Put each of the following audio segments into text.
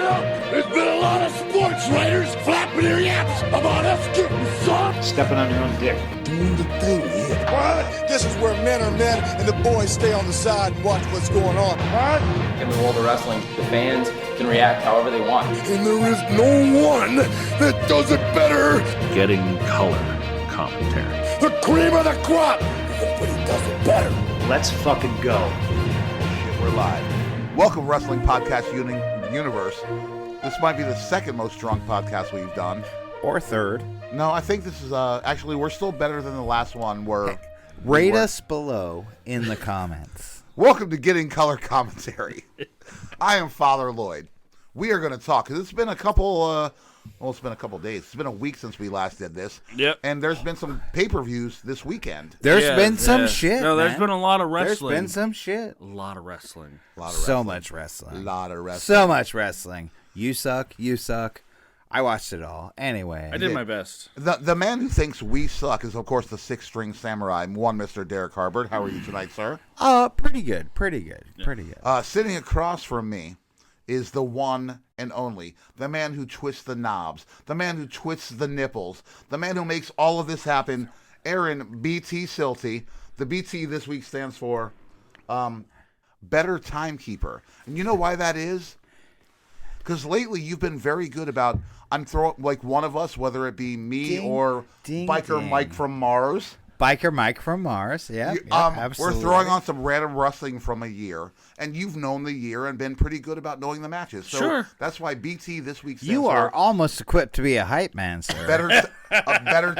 Well, there's been a lot of sports writers flapping their yaps about us getting soft. Stepping on your own dick. Doing the thing here. What? This is where men are men and the boys stay on the side and watch what's going on. What? In the world of wrestling, the fans can react however they want. And there is no one that does it better. Getting color commentary. The cream of the crop. Nobody does it better. Let's fucking go. Shit, we're live. Welcome, Wrestling Podcast Universe. This might be the second most drunk podcast we've done. Or third. No, I think this is, actually, we're still better than the last one. Rate us below in the comments. Welcome to Getting Color Commentary. I am Father Lloyd. We are going to talk, because it's been a couple, it's been a couple days. It's been a week since we last did this. Yep. And there's been some pay-per-views this weekend. There's been some shit, No, there's man. been a lot of wrestling. There's been some shit. A lot of wrestling. So much wrestling. A lot of wrestling. So much wrestling. You suck. You suck. I watched it all. Anyway. I did my best. The man who thinks we suck is, of course, the six-string samurai, one Mr. Derek Harbert. How are you tonight, sir? Pretty good. Pretty good. Pretty good. Sitting across from me is the one and only, the man who twists the knobs, the man who twists the nipples, the man who makes all of this happen, Aaron BT Silty. The BT this week stands for Better Timekeeper. And you know why that is? Because lately you've been very good about, I'm throwing, like one of us, whether it be me or Biker Mike from Mars. Biker Mike from Mars, yeah, absolutely. We're throwing on some random wrestling from a year, and you've known the year and been pretty good about knowing the matches. So sure. That's why BT this week stands You are for almost equipped to be a hype man, sir. a better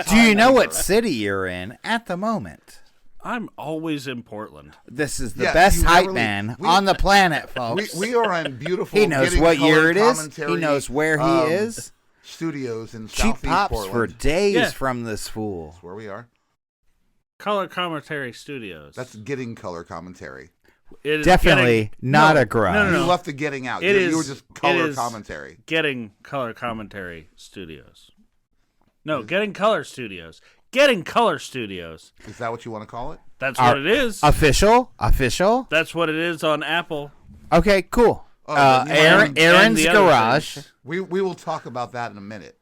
Do you know what timekeeper. city you're in at the moment? I'm always in Portland. This is the Yeah, best you hype never man leave. on the planet, folks. We are in beautiful. He knows Getting what Color year it is. Commentary, He knows where he is. Studios in Cheap Southeast pops Portland. for days Yeah. from this fool. That's where we are. Color Commentary Studios. That's Getting Color Commentary. It is Definitely not a garage. No. You left the getting out. It You were is- just color it is- commentary. Getting Color Commentary Studios. No, Getting Color Studios. Getting Color Studios. Is that what you want to call it? That's what it is. Official? That's what it is on Apple. Okay, cool. then you and Aaron's the other garage. things. We will talk about that in a minute,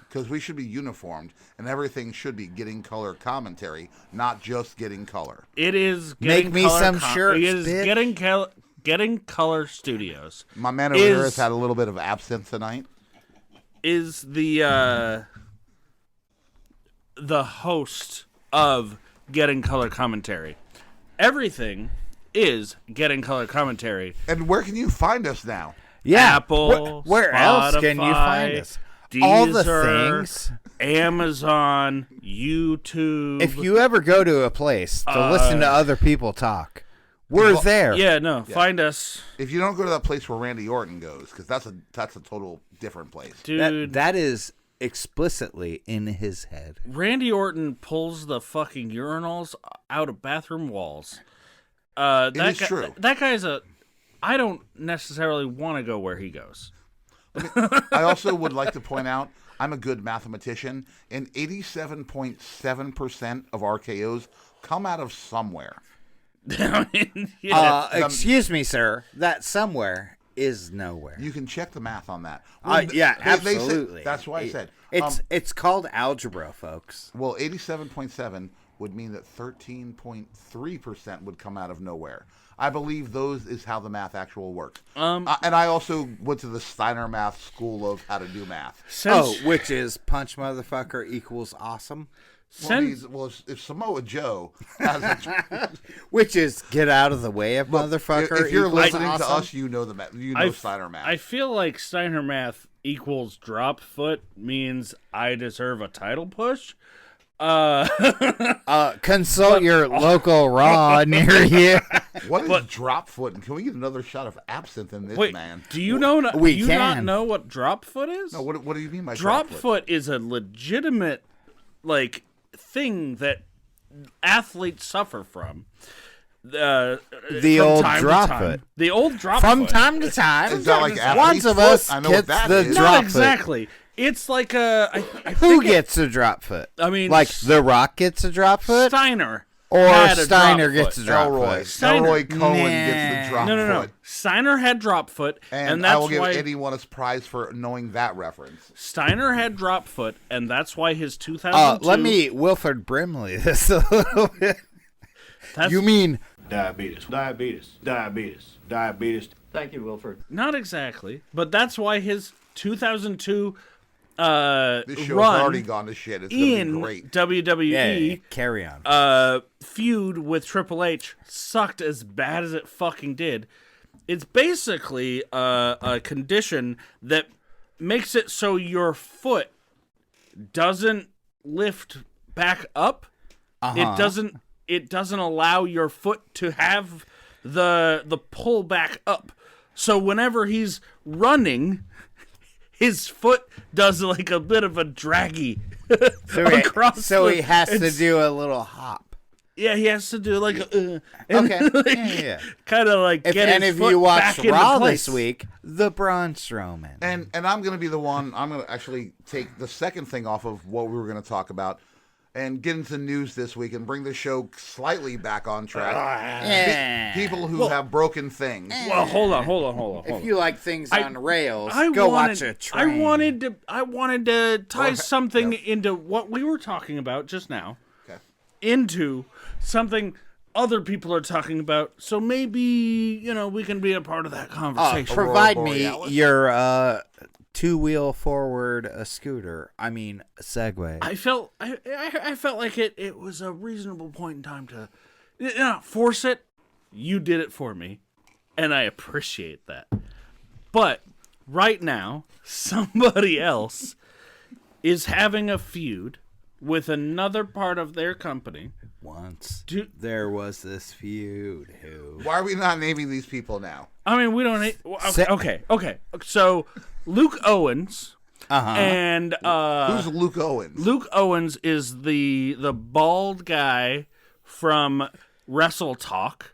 because we should be uniformed, and everything should be Getting Color Commentary, not just Getting Color. It is Make Getting me Color some shirts, It is bitch. Getting Color Studios. My man over here has had a little bit of absinthe tonight. Is the host of Getting Color Commentary. Everything is Getting Color Commentary. And where can you find us now? Yeah. Apple, Where else can you Spotify, find us? Deezer, All the things. Amazon, YouTube. If you ever go to a place to listen to other people talk, we're there. Find us. If you don't go to that place where Randy Orton goes, because that's a total different place. Dude, That is explicitly in his head. Randy Orton pulls the fucking urinals out of bathroom walls. That is guy, true. That guy's I don't necessarily want to go where he goes. I also would like to point out, I'm a good mathematician, and 87.7% of RKOs come out of somewhere. I mean, yeah. Excuse me, sir. That somewhere is nowhere. You can check the math on that. Yeah, they said- absolutely. that's why I said. It's called algebra, folks. Well, 87.7 would mean that 13.3% would come out of nowhere. I believe those is how the math actually works. And I also went to the Steiner Math School of how to do math. Which is punch motherfucker equals awesome. If Samoa Joe has a... Which is get out of the way of Look, motherfucker. if you're equals listening awesome. to us, you know the math. You know Steiner Math. I feel like Steiner Math equals drop foot means I deserve a title push. Consult your local Raw near you. What is drop foot? And can we get another shot of absinthe in this, Wait, man? do you know? We do you can. not know what drop foot is? No, what do you mean by drop foot is a legitimate thing that athletes suffer from. The from old time to drop time. foot. The old drop From foot. time to time. Is that like one athlete's of foot? us I know what gets that the is. drop Not foot. exactly. It's like a. I Who think gets a drop foot? I mean, like The Rock gets a drop foot. Steiner. Or had a Steiner drop gets a foot. drop Elroy. foot. Steiner- Elroy Cohen Nah. gets the drop No. foot. Steiner had drop foot, And that's I will give why anyone a prize for knowing that reference. Steiner had drop foot, and that's why his 2002. Let me Wilford Brimley this a little bit. That's, You mean Diabetes. Thank you, Wilford. not exactly, but that's why his 2002 This show's run already gone to shit. It's going to in be great. WWE carry on. feud with Triple H sucked as bad as it fucking did. It's basically a condition that makes it so your foot doesn't lift back up. It doesn't allow your foot to have the pull back up. So whenever he's running, his foot does like a bit of a draggy across. So he the- has to it's- do a little hop. Yeah, he has to do like a Okay. Yeah. kind of like If get any his of foot you watched back into Raw place. this week, the Braun Strowman. And I'm going to be the one, I'm going to actually take the second thing off of what we were going to talk about and get into news this week and bring the show slightly back on track. Yeah. People who have broken things. Well, hold on. If you like things on rails, I go wanted, watch a train. I wanted to tie Okay, something yeah. into what we were talking about just now Okay. into something other people are talking about. So maybe, we can be a part of that conversation. Provide Aurora me Borealis? your two-wheel forward scooter. I mean, Segway. I felt like it was a reasonable point in time to force it. You did it for me, and I appreciate that. But right now, somebody else is having a feud with another part of their company. Once there was this feud. Why are we not naming these people now? I mean, we don't. Okay. So Luke Owens and Who's Luke Owens? Luke Owens is the bald guy from Wrestle Talk.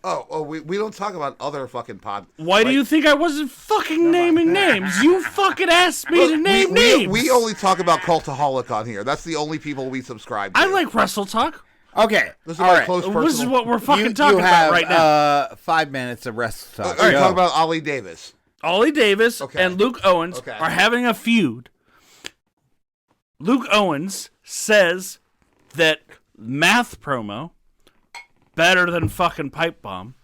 We don't talk about other fucking pod. Why do you think I wasn't fucking naming names? You fucking asked me to name names. We only talk about Cultaholic on here. That's the only people we subscribe to. I like Wrestle Talk. Okay. This is all my right. close personal. This is what we're fucking You talking have about right now. 5 minutes of rest talk. Are you Go. talking about Ollie Davis? Ollie Davis Okay. and Luke Owens Okay. are having a feud. Luke Owens says that math promo better than fucking pipe bomb.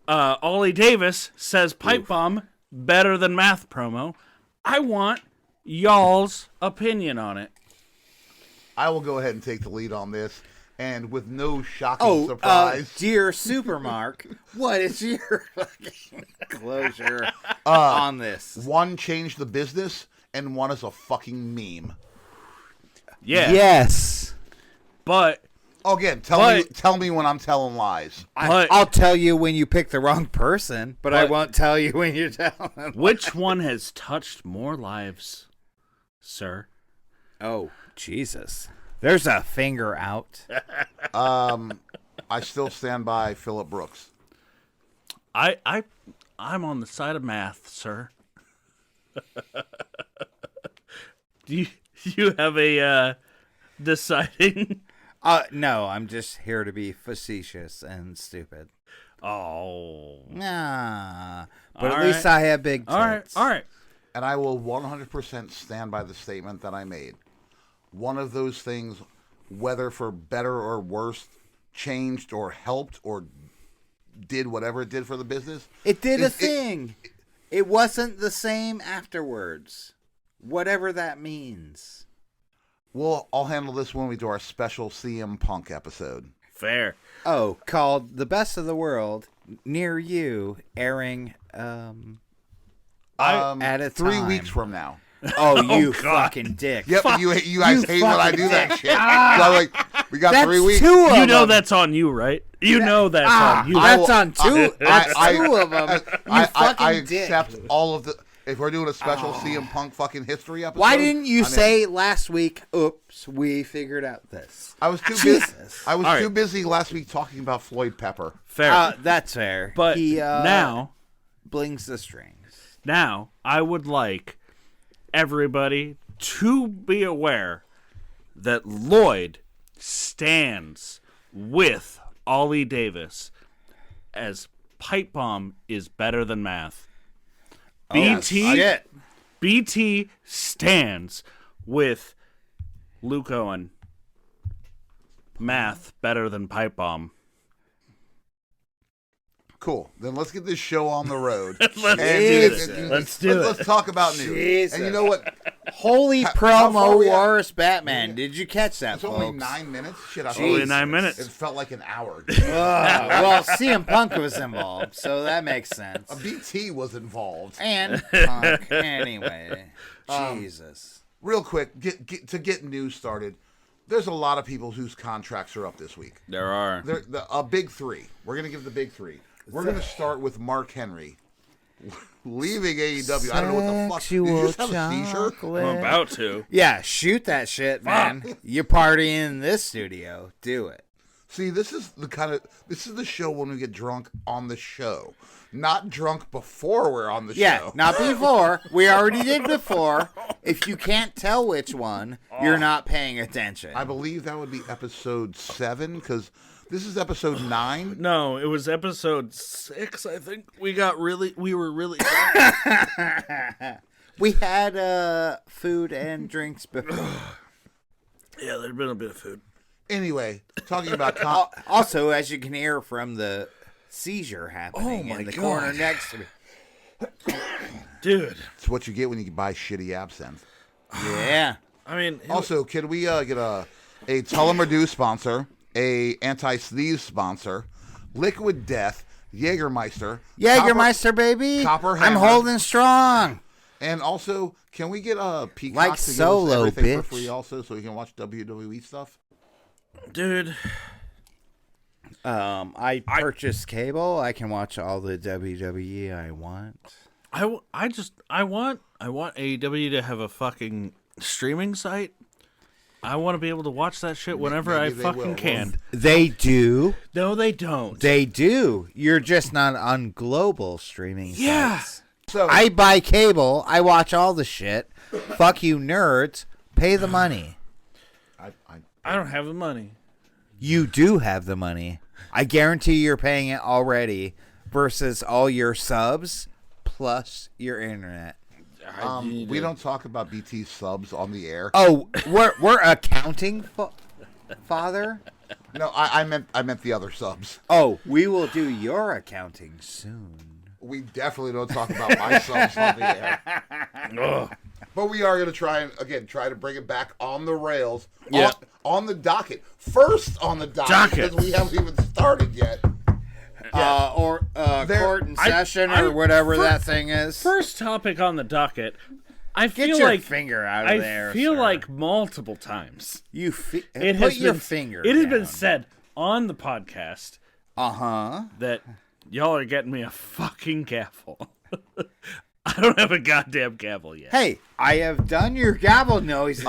Ollie Davis says pipe bomb better than math promo. I want y'all's opinion on it. I will go ahead and take the lead on this, and with no shocking surprise. Dear Supermark, what is your fucking closure on this? One changed the business, and one is a fucking meme. Yeah. Yes. But Again, tell me when I'm telling lies. I'll tell you when you pick the wrong person, but I won't tell you when you're telling. which one has touched more lives, sir? Oh, Jesus. There's a finger out. I still stand by Phillip Brooks. I'm on the side of math, sir. Do you have a deciding? No, I'm just here to be facetious and stupid. Oh. Nah. But All at least right. I have big tits. All right. And I will 100% stand by the statement that I made. One of those things, whether for better or worse, changed or helped or did whatever it did for the business. It did a thing. It wasn't the same afterwards. Whatever that means. I'll handle this when we do our special CM Punk episode. Fair. Oh, called The Best of the World, near you, airing at a 3 time. weeks from now. Oh, you fucking dick. Yep, you guys hate when I do that shit. So I'm like, we got That's 3 weeks. two of You know them. that's on you, right? You know that's on you. That's on two. That's I- two of them. You fucking I dick. accept all of the. If we're doing a special CM Punk fucking history episode, Why didn't you I'm in. say last week, oops, we figured out this? I was too busy. Jesus. I was All too right. busy last week talking about Floyd Pepper. Fair. That's fair. but he now blings the strings. Now, I would like everybody to be aware that Lloyd stands with Ollie Davis as Pipe Bomb is better than math. BT stands with Luke Owen. Math better than Pipe Bomb. Cool. Then let's get this show on the road. Let's do it. Let's talk about news. Jesus. And you know what? Holy How far promo we at? wars Batman. Did you catch that, It's folks? only 9 minutes. Shit, I thought Only 9 minutes. It felt like an hour. Well, CM Punk was involved, so that makes sense. A BT was involved. And Punk, anyway. Jesus. Real quick, to get news started. There's a lot of people whose contracts are up this week. There are. A big three. We're gonna give the big three. We're gonna start with Mark Henry leaving AEW. I don't know what the fuck. Did you just have a seizure? I'm about to. Yeah, shoot that shit, man. You're partying in this studio. Do it. See, this is the show when we get drunk on the show, not drunk before we're on the Yeah, show. not before. We already did before. If you can't tell which one, you're not paying attention. I believe that would be episode 7 because this is episode 9. No, it was episode 6. I think we were really. We had food and drinks before. Yeah, there'd been a bit of food. Anyway, talking about Also, as you can hear from the seizure happening in the corner next to me. Dude. it's what you get when you buy shitty absinthe. Yeah. I mean, Also, can we get a Tullamore sponsor, a anti-sneeze sponsor, Liquid Death, Jägermeister, Jägermeister, baby. Copper I'm Hammer. holding strong. And also, can we get a Peacock Like to give Solo, us everything bitch. for free also so we can watch WWE stuff? dude. I purchased cable. I can watch all the WWE I want. I want AEW to have a fucking streaming site. I want to be able to watch that shit whenever I Maybe they will. fucking can. They do. No, they don't. They do. You're just not on global streaming Yeah. sites. So I buy cable. I watch all the shit. Fuck you, nerds. Pay the money. I don't have the money. You do have the money. I guarantee you're paying it already versus all your subs plus your internet. we don't talk about BT subs on the air. Oh, we're accounting, father? No, I meant the other subs. Oh, we will do your accounting soon. We definitely don't talk about my subs on the air. But we are going to try to bring it back on the rails. Yeah. On the docket. First on the docket. Because we haven't even started yet. Court in session or whatever that thing is. First topic on the docket. I Get feel your like finger out of there. I feel sir. like multiple times Put has your been, finger. It has down. been said on the podcast that y'all are getting me a fucking gavel. I don't have a goddamn gavel yet. Hey, I have done your gavel noises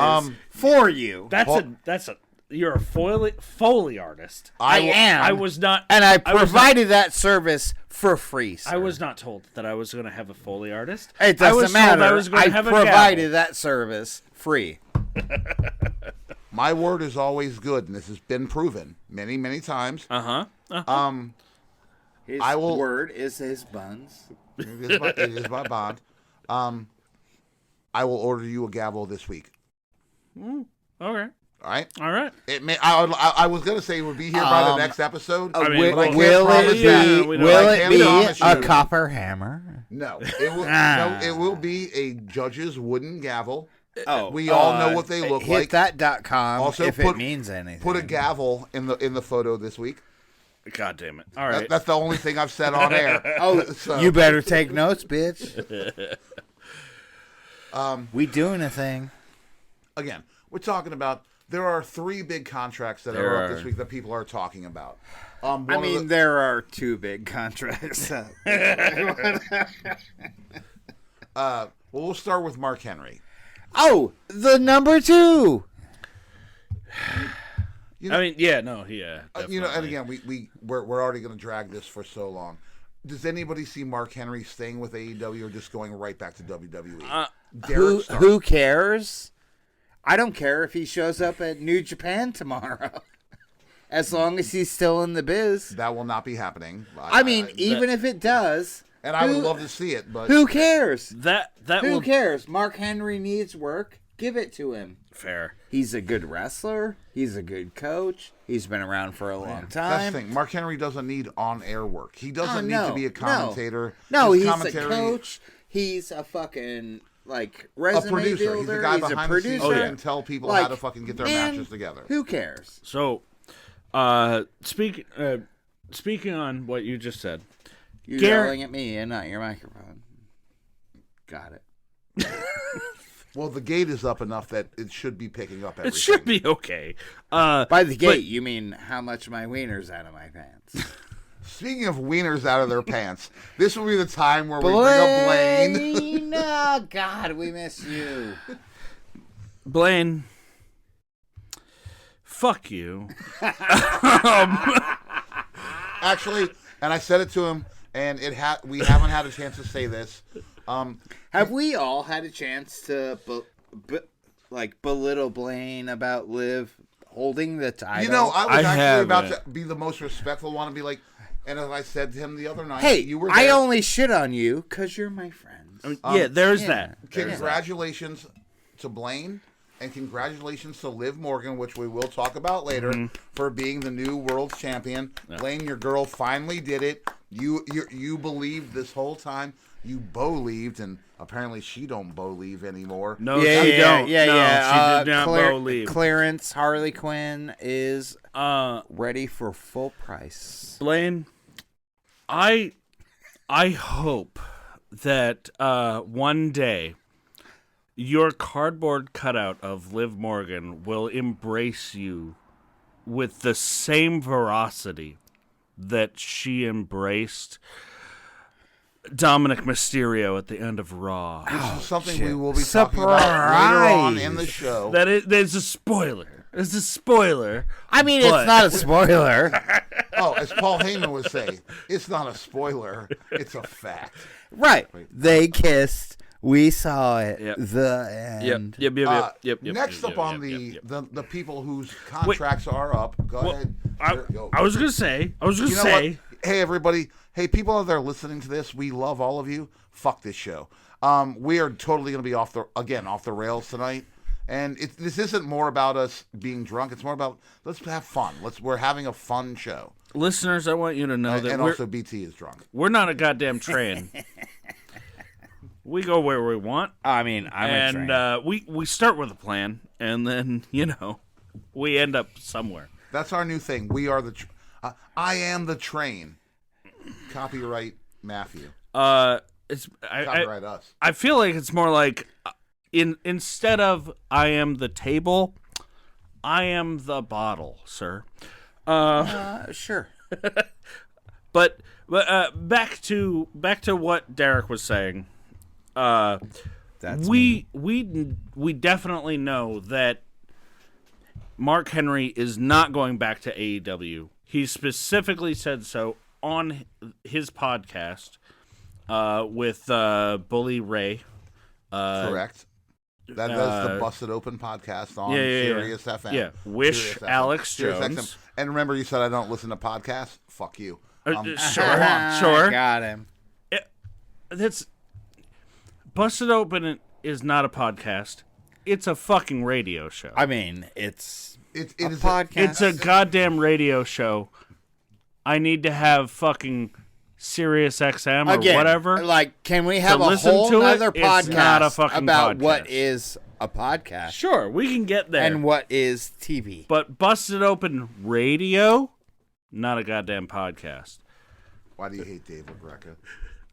for you. That's a you're a Foley artist. I am. I was not, and I was provided that service for free. Sir. I was not told that I was going to have a Foley artist. It I doesn't was matter. Told I was going to have provided a that service free. My word is always good, and this has been proven many, many times. His I will- word is his buns. It is my bond. I will order you a gavel this week. Okay. All right. All right. It may. I was gonna say it would be here by the next episode. I mean, but I can't will promise it that. be? we don't- Will I it can't be promise a you. copper hammer? No, it will. No, it will be a judge's wooden gavel. Oh, We all know what they look hit like. that.com Also, if put- it means anything. Put a gavel in the photo this week. God damn it. All right. That's the only thing I've said on air. So, You better take notes, bitch. We doing a thing. again, we're talking about. There are 3 big contracts that are up this week that people are talking about. There are 2 big contracts. Well, we'll start with Mark Henry. Oh, the number 2. I mean, yeah, no, yeah. And again, we're already going to drag this for so long. Does anybody see Mark Henry staying with AEW or just going right back to WWE? Who cares? I don't care if he shows up at New Japan tomorrow. As long as he's still in the biz. That will not be happening. I mean, even if it does. And I would love to see it, but who cares? Who cares? Mark Henry needs work. Give it to him. Fair. He's a good wrestler. He's a good coach. He's been around for a long time. That's the thing. Mark Henry doesn't need on-air work. He doesn't need to be a commentator. No, His he's commentary, a coach. He's a fucking a resume producer. builder. He's the guy behind the scenes that can tell people how to fucking get their matches together. Who cares? So, speaking on what you just said, You're yelling at me and not your microphone. Got it. Well, the gate is up enough that it should be picking up everything. it should be okay. By the gate, you mean how much my wiener's out of my pants. Speaking of wieners out of their pants, this will be the time where we bring up Blaine. Oh, God, we miss you. Blaine, fuck you. Actually, and I said it to him, and we haven't had a chance to say this. Have we all had a chance to belittle Blaine about Liv holding the title? You know, I was actually about to be the most respectful one and be like, and as I said to him the other night, hey, you were there. I only shit on you because you're my friend. There's that. Congratulations to Blaine, and congratulations to Liv Morgan, which we will talk about later, for being the new world champion. Yeah. Blaine, your girl finally did it. You believed this whole time. You believed, and apparently she don't believe anymore. No, she don't. Yeah. She did not believe. Clarence Harley Quinn is ready for full price. Blaine, I hope that one day your cardboard cutout of Liv Morgan will embrace you with the same veracity that she embraced Dominic Mysterio at the end of Raw. This is something we will be talking about later on in the show. There's a spoiler. It's a spoiler. I mean, it's not a spoiler. As Paul Heyman would say, it's not a spoiler. It's a fact. Right. They kissed. We saw it. Yep. The end. Yep. Next up on the people whose contracts are up. Go ahead. I was gonna say. What? Hey, everybody. Hey, people out there listening to this, we love all of you. Fuck this show. We are totally going to be off the rails tonight. And this isn't more about us being drunk. It's more about let's have fun. We're having a fun show. Listeners, I want you to know that also BT is drunk. We're not a goddamn train. We go where we want. I mean, I'm a train. We start with a plan, and then we end up somewhere. That's our new thing. We are I am the train. Copyright Matthew. Copyright us. I feel like it's more like instead of I am the table, I am the bottle, sir. Sure. But back to what Derek was saying. We definitely know that Mark Henry is not going back to AEW. He specifically said so on his podcast with Bully Ray. Correct. That is the Busted Open podcast on Sirius FM. Yeah. Wish Sirius Alex Sirius Jones. XM. And remember, you said I don't listen to podcasts? Fuck you. Sure. Got him. That's Busted Open is not a podcast. It's a fucking radio show. I mean, it's a podcast. It's a goddamn radio show. I need to have fucking Sirius XM or whatever. Like, can we have a whole other podcast about what is a podcast? Sure, we can get there. And what is TV. But Busted Open Radio, not a goddamn podcast. Why do you hate Dave LaGreca?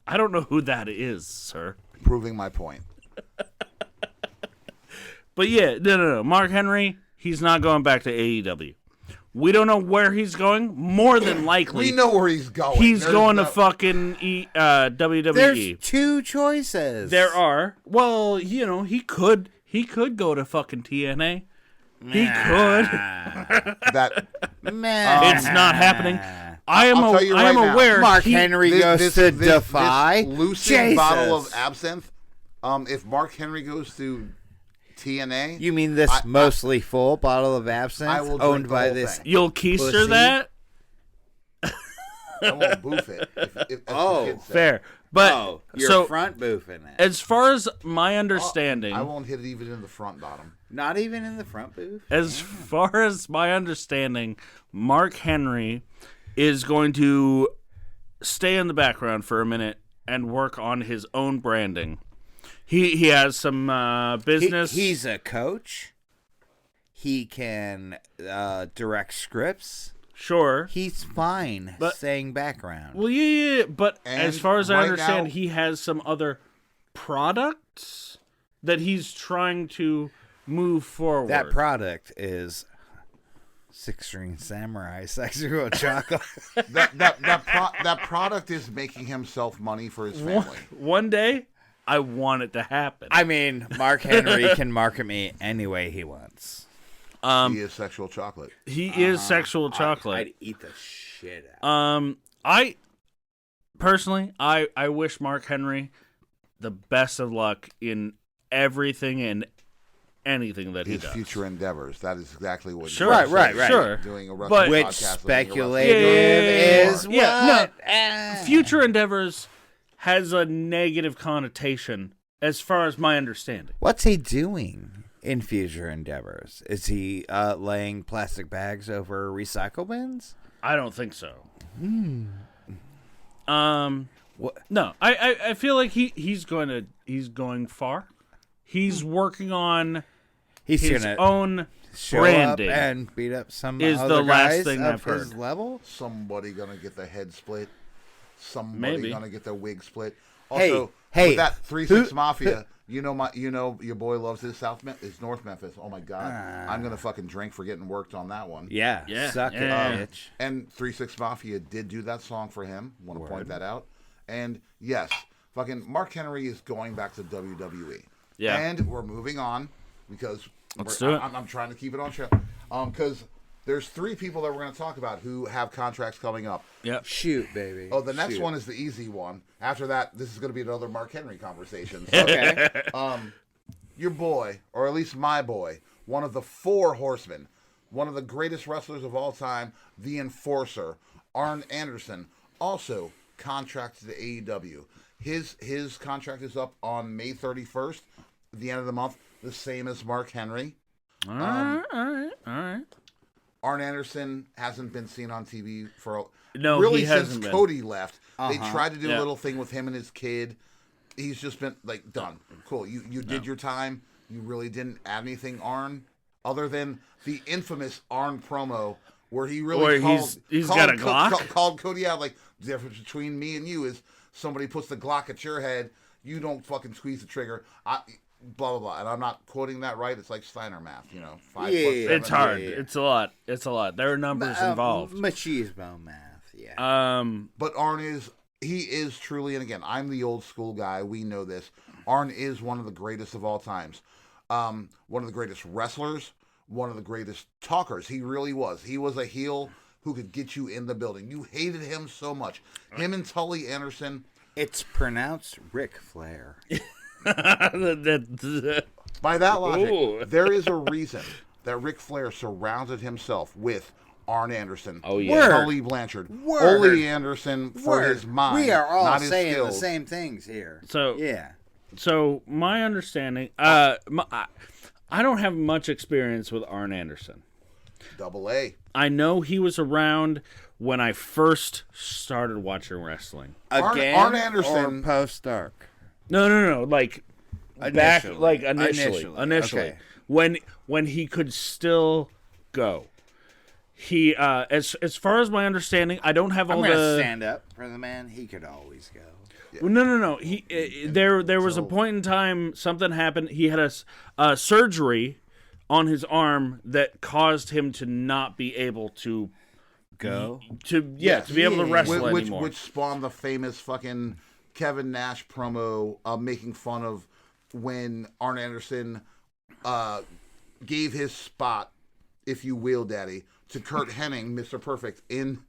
I don't know who that is, sir. Proving my point. But yeah, no. Mark Henry, he's not going back to AEW. We don't know where he's going. More than likely, we know where he's going. He's going to fucking WWE. There's two choices. There are. Well, he could go to fucking TNA. He could. It's not happening. I am aware. Mark Henry goes to Defy. This lucid bottle of absinthe. If Mark Henry goes to TNA. You mean this mostly full bottle of absinthe I will drink owned the by whole this? thing. You'll keister Pussy? that? I won't boof it. As the kids say. Fair. But Oh, you're so front boofing it. as far as my understanding, I won't hit it even in the front bottom. Not even in the front booth? as far as my understanding, Mark Henry is going to stay in the background for a minute and work on his own branding. He has some business. He's a coach. He can direct scripts. Sure. He's fine But- staying background. Well, yeah. But And as far as I right understand, now- he has some other products that he's trying to move forward. That product is Six String Samurai Sexual Chocolate. That product is making himself money for his family. One day, I want it to happen. I mean, Mark Henry can market me any way he wants. He is sexual chocolate. He is sexual chocolate. I'd eat the shit out. I personally, I wish Mark Henry the best of luck in everything and anything that he His does. future endeavors. That is exactly what. Sure, you're right, saying. sure. Doing a wrestling But- Which podcast, living a speculative is what? Yeah, no. Future endeavors has a negative connotation as far as my understanding. What's he doing in future endeavors? Is he laying plastic bags over recycle bins? I don't think so. What? No, I feel like he's going far. He's working on He's his gonna own show branding. up and beat up some is other the last guys thing of I've his heard. level. Somebody gonna get their head split. Somebody Maybe. gonna get their wig split. Hey, Also, hey, with that 3-6 Mafia, you know your boy loves his his North Memphis. Oh my God, I'm gonna fucking drink for getting worked on that one. Yeah, Yeah, suck yeah. it, bitch. And 3-6 Mafia did do that song for him. Want to point that out. And yes, fucking Mark Henry is going back to WWE. Yeah. And we're moving on because do it. I'm trying to keep it on track. Because there's 3 people that we're going to talk about who have contracts coming up. Yep. Shoot, baby. Oh, the next Shoot. one is the easy one. After that, this is going to be another Mark Henry conversation. So, Okay. your boy, or at least my boy, one of the 4 horsemen, one of the greatest wrestlers of all time, the Enforcer, Arn Anderson, also contracted to AEW. His contract is up on May 31st, the end of the month, the same as Mark Henry. All right. Arn Anderson hasn't been seen on TV for No, really he since hasn't been. Cody left. They tried to do Yeah. a little thing with him and his kid. He's just been like done. Cool. You did your time. You really didn't add anything, Arn, other than the infamous Arn promo where he really Where he's got a Glock? called Cody out like the difference between me and you is somebody puts the Glock at your head, you don't fucking squeeze the trigger. Blah blah blah. And I'm not quoting that right. It's like Steiner math, 5 Yeah, plus 7. It's hard. Yeah. It's a lot. It's a lot. There are numbers involved. Machismo math, yeah. But Arn is truly, and again, I'm the old school guy. We know this. Arn is one of the greatest of all times. One of the greatest wrestlers, one of the greatest talkers. He really was. He was a heel who could get you in the building. You hated him so much. Him and Tully Anderson. It's pronounced Ric Flair. By that logic, Ooh. there is a reason that Ric Flair surrounded himself with Arn Anderson. Oh, yeah. Word. Tully Blanchard. Word. Ole Anderson for Word. his mind. We are all not his saying skills. the same things here. So Yeah. So my understanding, I don't have much experience with Arn Anderson. Double A. I know he was around when I first started watching wrestling. Again, Arn Anderson- or post dark. No, like back, Initially. like initially. Okay. when he could still go. He as far as my understanding, I don't have I'm all gonna the. stand up for the man. He could always go. Well, no. He there was a point in time something happened. He had a surgery on his arm that caused him to not be able to Go. to be able to wrestle which anymore. which spawned the famous fucking Kevin Nash promo making fun of when Arn Anderson gave his spot, if you will, Daddy, to Kurt Hennig, Mr. Perfect, in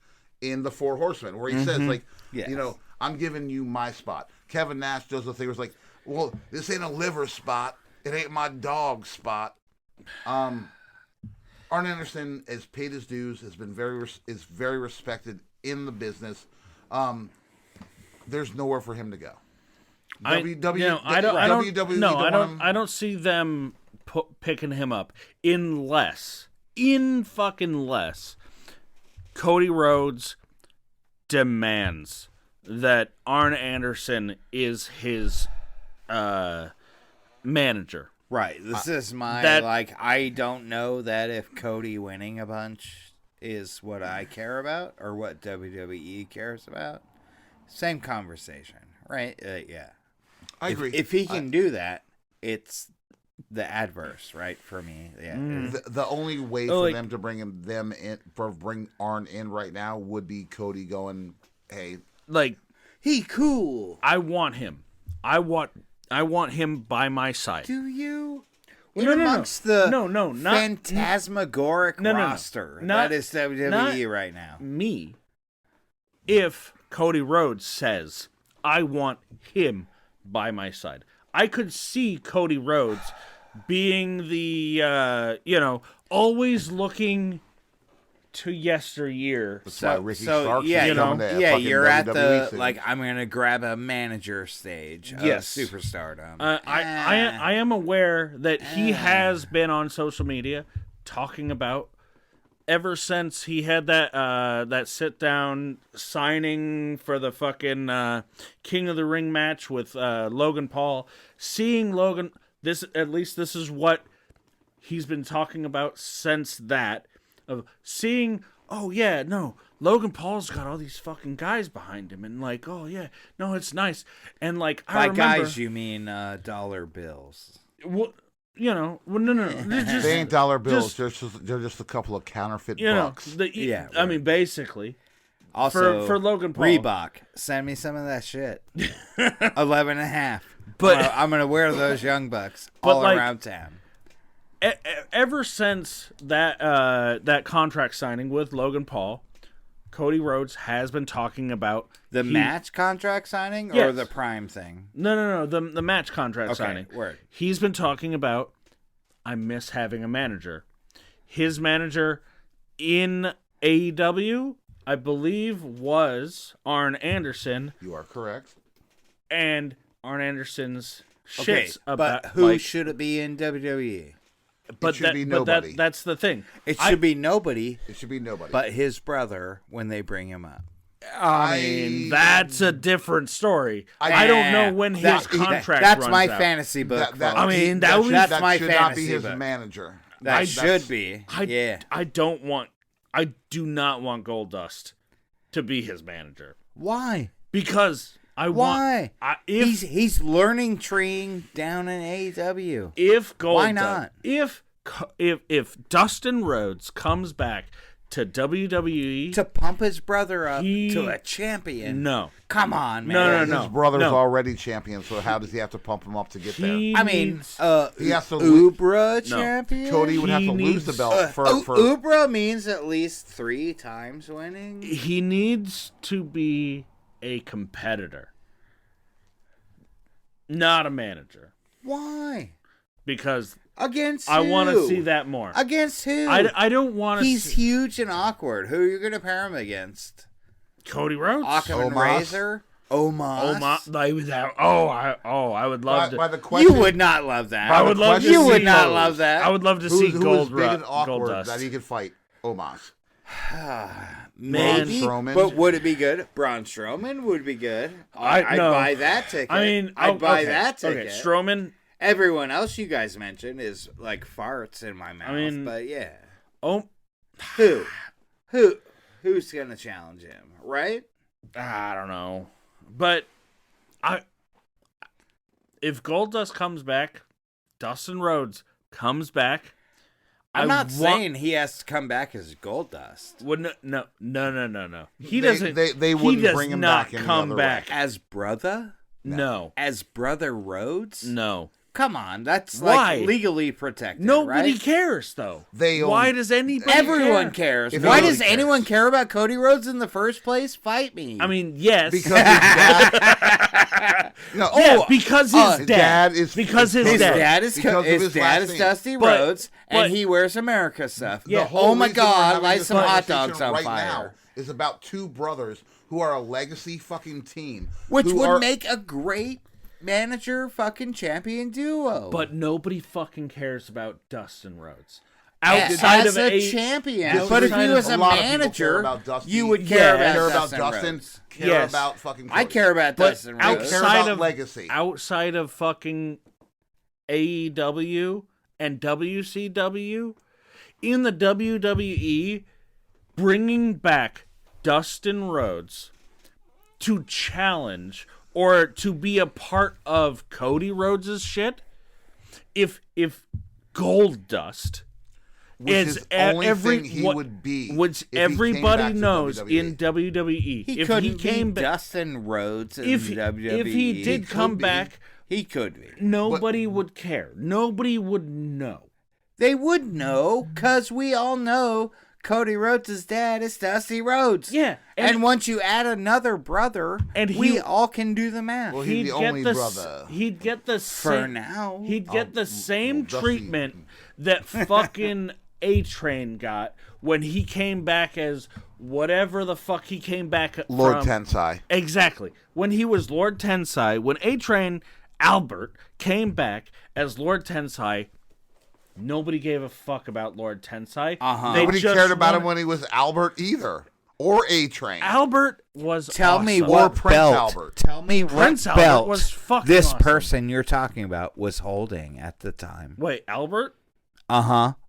the Four Horsemen, where he says, like, Yes. I'm giving you my spot. Kevin Nash does the thing where it's like, well, this ain't a liver spot. It ain't my dog spot. Arn Anderson has paid his dues. Has been is very respected in the business. There's nowhere for him to go. I don't see them picking him up unless Cody Rhodes demands that Arn Anderson is his manager. Right. This is my I don't know that if Cody winning a bunch is what I care about or what WWE cares about. Same conversation, right? Yeah. I agree. If he can do that, it's the adverse, right? For me, yeah. The only way for them to bring Arn in right now would be Cody going, "Hey, he cool. I want him. I want him by my side." Do you? No, amongst the not phantasmagoric roster that is WWE right now. Me, if Cody Rhodes says, "I want him by my side," I could see Cody Rhodes being the always looking to yesteryear. That's why Ricky Starks yeah, is coming to you're WWE at the soon. I'm gonna grab a manager stage. Yes, superstardom. I am aware that he has been on social media talking about ever since he had that sit down signing for the fucking King of the Ring match with Logan Paul. Seeing Logan, this is what he's been talking about since that. Of seeing, Logan Paul's got all these fucking guys behind him, and it's nice. And by I remember, guys you mean dollar bills. Well, no. They ain't dollar bills. They're just a couple of counterfeit bucks. I mean, basically. Also, for Logan Paul, Reebok, send me some of that shit. 11.5. But I'm gonna wear those Young Bucks all around town. Ever since that contract signing with Logan Paul, Cody Rhodes has been talking about the match contract signing or the Prime thing. No, the match contract signing. Word. He's been talking about, I miss having a manager. His manager in AEW, I believe, was Arn Anderson. You are correct. And Arn Anderson's shits about but who should it be in WWE? But it should be nobody. That's the thing. It should be nobody. It should be nobody. But his brother when they bring him up. I mean, that's a different story. I don't know when his contract That's runs my out. fantasy book. That's my should fantasy not be his book. manager. That should be. I do not want Goldust to be his manager. Why? Because he's learning treeing down in AEW. If Goldust, why not? If Dustin Rhodes comes back to WWE to pump his brother up to a champion, no, come on, man. No. His brother's already champion, so how does he have to pump him up to get there? I mean, he has to Ubra champion. Cody would have to lose the belt for Ubra means at least 3 times winning. He needs to be a competitor, not a manager. Why? Because against who? I want to see that more. Against who? I don't want to. He's huge and awkward. Who are you going to pair him against? Cody Rhodes, Occam and Razor, Omos. I would love to. By the question, you would not love that. I would love. You would not love that. I would love to see who's big and awkward Goldust that he could fight Omos. Maybe, Strowman. But would it be good? Braun Strowman would be good. I'd no. buy that ticket. I mean, I'd buy that ticket. Okay, Strowman. Everyone else you guys mentioned is like farts in my mouth. I mean, but yeah. Who's gonna challenge him? Right? I don't know, but if Goldust comes back, Dustin Rhodes comes back. I'm not saying he has to come back as Goldust. Well, no. He doesn't. They wouldn't bring him back. Come back as brother. No. As brother Rhodes. No. Come on, that's Why? like legally protected. Nobody right? cares, though. Why does anybody? Everyone care? cares. Why does anyone care about Cody Rhodes in the first place? Fight me. I mean, yes, because his dad, because his dad is because his His dad. dad is Because of his his dad last is name. Dusty But- Rhodes, but- and he wears America stuff. The whole Oh my reason we're God! having Light this some hot conversation dogs on right fire. now is about two brothers who are a legacy fucking team, Which who would are- make a great manager fucking champion duo. But nobody fucking cares about Dustin Rhodes. As Outside of a champion, This but is if he was a a lot of people care manager, about Dusty. you would Yeah, care about Dustin, Rhodes. care Yes. about fucking. I Cody. care about But Dustin I Rhodes. care outside about of legacy. outside of fucking AEW and WCW, in the WWE, bringing back Dustin Rhodes to challenge or to be a part of Cody Rhodes' shit, if Goldust Which is the only thing he would be, which if he came everybody back to knows WWE. in WWE, He if couldn't he came be back, Dustin Rhodes in if WWE. he did come be. back, he could be. nobody would care. Nobody would know. They would know, because we all know Cody Rhodes' dad is Dusty Rhodes. Yeah, And once you add another brother, And we he- all can do the math. Well, he's the only brother. He'd get the For same, now. He'd get the same Dusty- treatment that fucking A-Train got when he came back as whatever the fuck he came back Lord from. Tensai. Exactly. When he was Lord Tensai, when A-Train Albert came back as Lord Tensai, nobody gave a fuck about Lord Tensai. Uh-huh. Nobody cared about him when he was Albert either, or A-Train. Albert was Tell me awesome. what Prince belt. Albert. Tell me Prince what Albert belt was fucking this awesome. person you're talking about was holding at the time. Wait, Albert?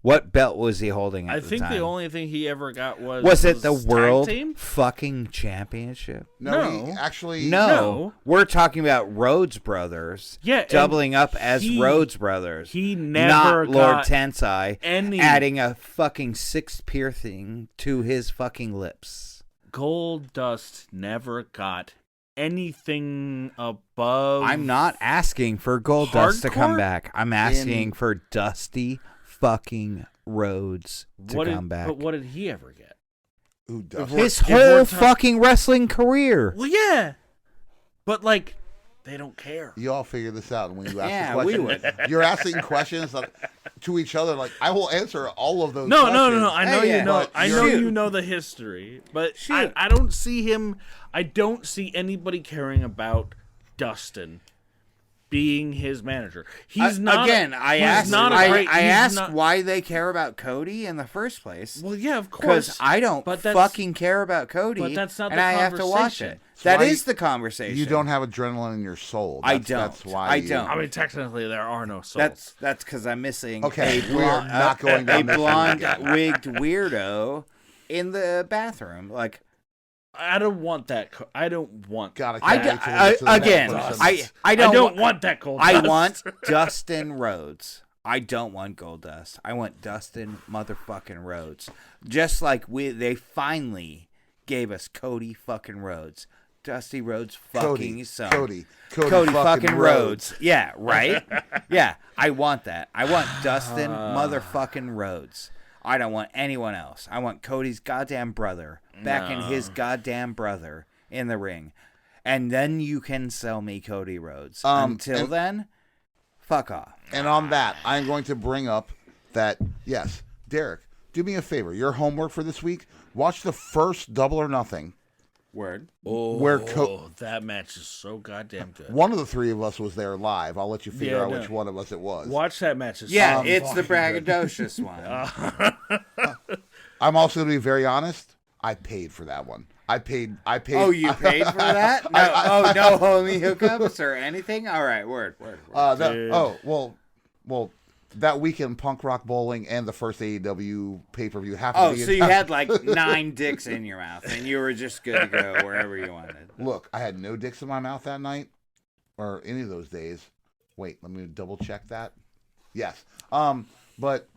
What belt was he holding at I the think time? the only thing he ever got was it the tag world team? fucking championship? No, he No. actually No, we're talking about Rhodes Brothers. Yeah, and doubling up as he- Rhodes Brothers. he never not Lord got Tensai any- adding a fucking sixth piercing to his fucking lips. Goldust never got anything above. I'm not asking for Goldust to come Hardcore? back. I'm asking for Dusty fucking Rhodes to What come did, back. But what did he ever get? Who does? His if we're whole ta- fucking wrestling career. Well, yeah, but like they don't care. You all figure this out when you ask Yeah, the we question. would. You're asking questions like, to each other. Like I will answer all of those. No, questions. I know Hey, you know. but I know shoot. you know the history, but Shoot. I don't see him. I don't see anybody caring about Dustin being his manager. He's not. Again, I he's asked. Not a I great, he's asked not- why they care about Cody in the first place. Well, yeah, of Because course. I don't but that's- fucking care about Cody. but that's not and the I have to watch conversation. it. That why is the conversation. You don't have adrenaline in your soul. I That's, don't. That's why I you- don't. I mean, technically, there are no souls. That's because I'm missing. Okay, a we are not going down a this blonde road again. wigged weirdo in the bathroom. Like I don't want that. I don't want. Gotta I, carry to I, the next again, person. I don't, want that cold. I dust. want Dustin Rhodes. I don't want Goldust. I want Dustin motherfucking Rhodes. Just like they finally gave us Cody fucking Rhodes. Dusty Rhodes fucking son. Cody fucking Rhodes. Yeah, right? Yeah, I want that. I want Dustin motherfucking Rhodes. I don't want anyone else. I want Cody's goddamn brother back in his goddamn brother in the ring. And then you can sell me Cody Rhodes. Until then, fuck off. And on that, I'm going to bring up that, yes, Derek, do me a favor. Your homework for this week, watch the first Double or Nothing. Word. Where that match is so goddamn good. one of the three of us was there live. I'll let you figure Yeah, out no. which one of us it was. Watch that match. It's Yeah, so it's the fucking good. braggadocious one. I'm also going to be very honest. I paid for that one. I paid. Oh, you paid for that? No, no homie hookups or anything? All right, word. Well, that weekend, Punk Rock Bowling and the first AEW pay-per-view happened Oh, to be so in you town. had like 9 dicks in your mouth, and you were just good to go wherever you wanted. Look, I had no dicks in my mouth that night, or any of those days. Wait, let me double check that. Yes. But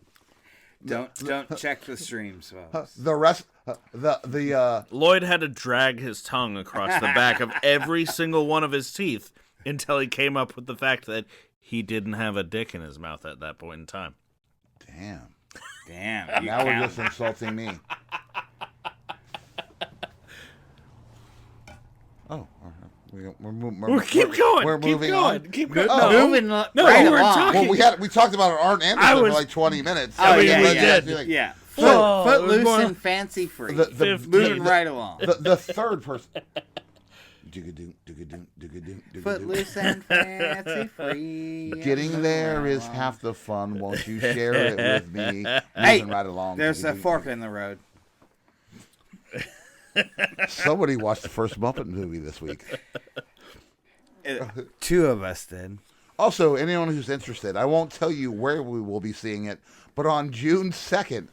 Don't check the streams, folks. the rest, the Lloyd had to drag his tongue across the back of every single one of his teeth until he came up with the fact that he didn't have a dick in his mouth at that point in time. Damn. You now we're count. just insulting me. Oh, all right. Keep going. We're keep moving going. on. Keep going. No, No, moving no, right we were along. talking. Well, we talked about Arn Anderson was- for like 20 minutes. Oh, yeah, yeah, we yeah. did. Yeah. Oh, it was Footloose more- and fancy free. The- Moving right along. The third person. Footloose and fancy free. Getting there is half the fun. Won't you share it with me? Hey, Moving right along. there's a fork in the road. Somebody watched the first Muppet movie this week. Two of us did. Also, anyone who's interested, I won't tell you where we will be seeing it, but on June 2nd,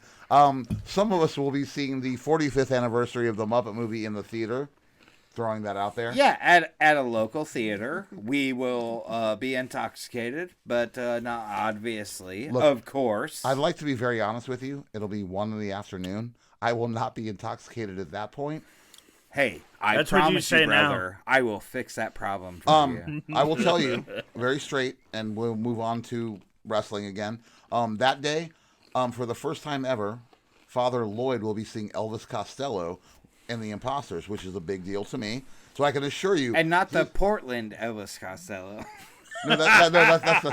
some of us will be seeing the 45th anniversary of the Muppet movie in the theater. Throwing that out there. Yeah, at a local theater. We will be intoxicated, but not obviously. Look, of course. I'd like to be very honest with you. It'll be 1 in the afternoon. I will not be intoxicated at that point. Hey, I That's what you promise say you, now. brother, I will fix that problem for you. I will tell you very straight, and we'll move on to wrestling again. That day, for the first time ever, Father Lloyd will be seeing Elvis Costello in The Imposters, which is a big deal to me. So I can assure you, And not the Portland Elvis Costello. no, that's the.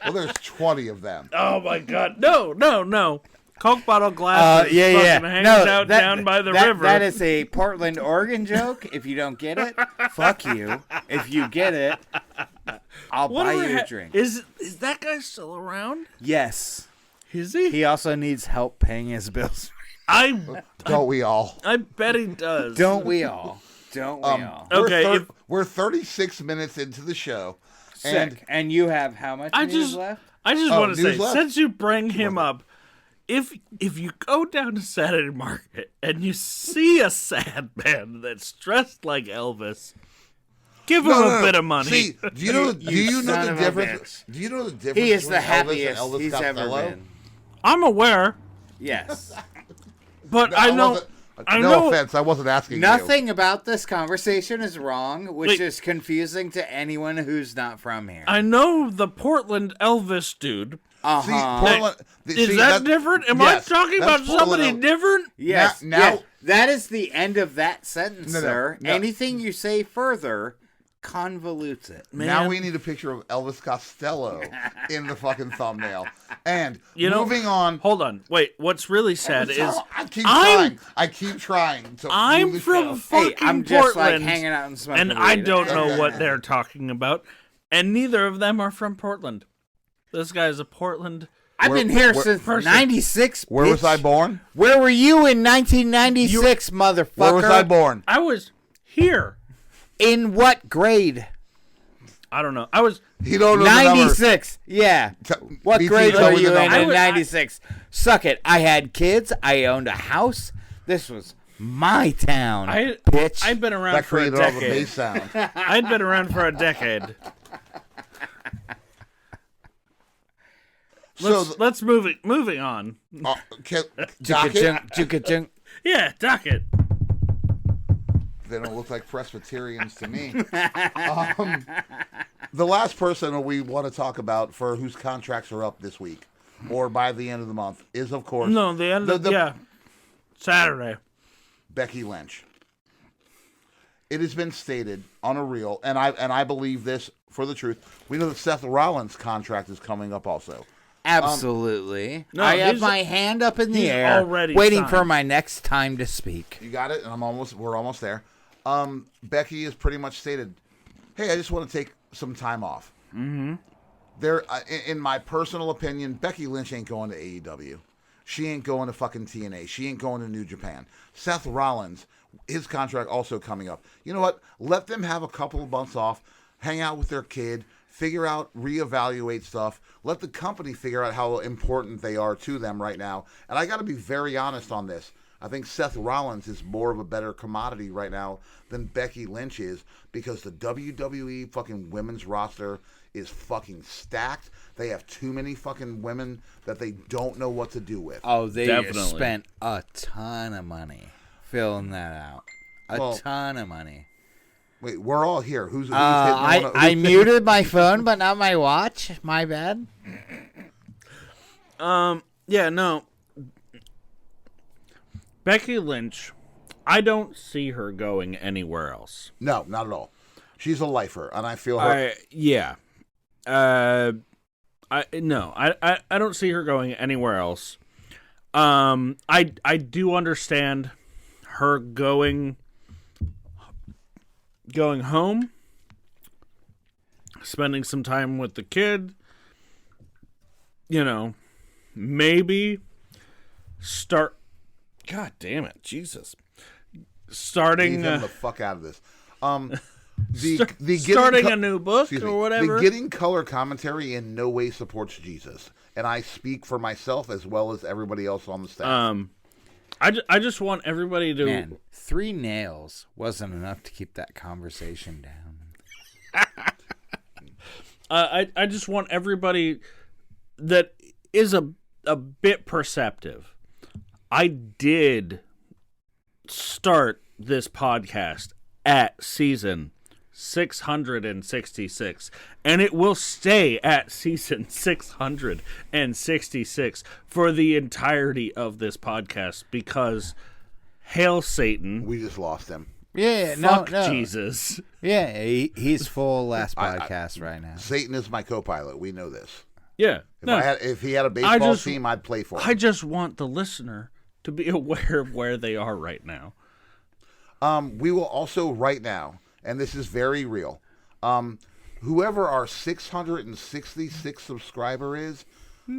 Well, there's 20 of them. Oh my God! No! Coke bottle glass. Fucking hangs out down by the river. That is a Portland, Oregon joke. If you don't get it, fuck you. If you get it, I'll buy you a drink. Is that guy still around? Yes. Is he? He also needs help paying his bills. Don't we all? I bet he does. Don't we all? Don't we all? Okay, we're 36 minutes into the show. Sick. And you have how much news left? I just want to say, news left? since you bring him up, if you go down to Saturday Market and you see a sad man that's dressed like Elvis, give him a bit of money. See, do you know son the of a difference? bitch. Do you know the difference? He is the between Elvis and happiest Elvis he's ever Costello? been. I'm aware, Yes. but I know. I no know. offense, I wasn't asking you. Nothing about this conversation is wrong, which Wait. is confusing to anyone who's not from here. I know the Portland Elvis dude. See, Portland, Is that different? Am I talking about that's somebody Portland. different? Yes. Now- yes. That is the end of that sentence, No, no, sir. no. Anything you say further convolutes it. Now we need a picture of Elvis Costello in the fucking thumbnail. And moving on. Hold on. Wait. What's really sad is I keep trying to I'm move the from show. fucking I'm just like Portland, hanging out and smoking and I weed. don't know what they're talking about, and neither of them are from Portland. This guy is a Portland. I've been here where- since person. 96. Where was bitch. I born? Where were you in 1996, motherfucker? Where was I born? I was here. In what grade? I don't know. I was. He don't know the number. 96. Yeah. What BT, grade tell were me the you in number. 96? Suck it. I had kids. I owned a house. This was my town, bitch. I'd been around That for a created all the decade. bass sound. I'd been around for a decade. Let's moving on. Docket? Chugga-chung. Yeah, docket. They don't look like Presbyterians to me. The last person we want to talk about for whose contracts are up this week or by the end of the month is, of course, No, the end of Saturday. Becky Lynch. It has been stated on a reel, and I believe this for the truth. We know that Seth Rollins' contract is coming up also. Absolutely. No, I have he's- my hand up in the he's air, already waiting signed. for my next time to speak. You got it, and we're almost there. Becky has pretty much stated, "Hey, I just want to take some time off." Mm-hmm. In my personal opinion, Becky Lynch ain't going to AEW. She ain't going to fucking TNA. She ain't going to New Japan. Seth Rollins, his contract also coming up. You know what? Let them have a couple of months off, hang out with their kid, figure out, reevaluate stuff. Let the company figure out how important they are to them right now. And I got to be very honest on this. I think Seth Rollins is more of a better commodity right now than Becky Lynch is because the WWE fucking women's roster is fucking stacked. They have too many fucking women that they don't know what to do with. Oh, they Definitely. spent a ton of money filling that out. A ton of money. Wait, we're all here. Who's hitting I muted my phone, but not my watch. My bad. Yeah, no. Becky Lynch I don't see her going anywhere else. No, not at all. She's a lifer, and I feel her. Yeah. I don't see her going anywhere else. I do understand her going home, spending some time with the kid. You know, maybe start. God damn it, Jesus! Starting Leave him the fuck out of this. Starting a new book or whatever. The getting color commentary in no way supports Jesus, and I speak for myself as well as everybody else on the staff. I just want everybody to. Man, 3 nails wasn't enough to keep that conversation down. I just want everybody that is a bit perceptive. I did start this podcast at season 666, and it will stay at season 666 for the entirety of this podcast because hail Satan. We just lost him. Yeah, Fuck no. Jesus. Yeah, he's full last podcast right now. Satan is my co-pilot. We know this. Yeah. If he had a baseball team, I'd play for him. I just want the listener to be aware of where they are right now. We will also right now, and this is very real, whoever our 666 subscriber is,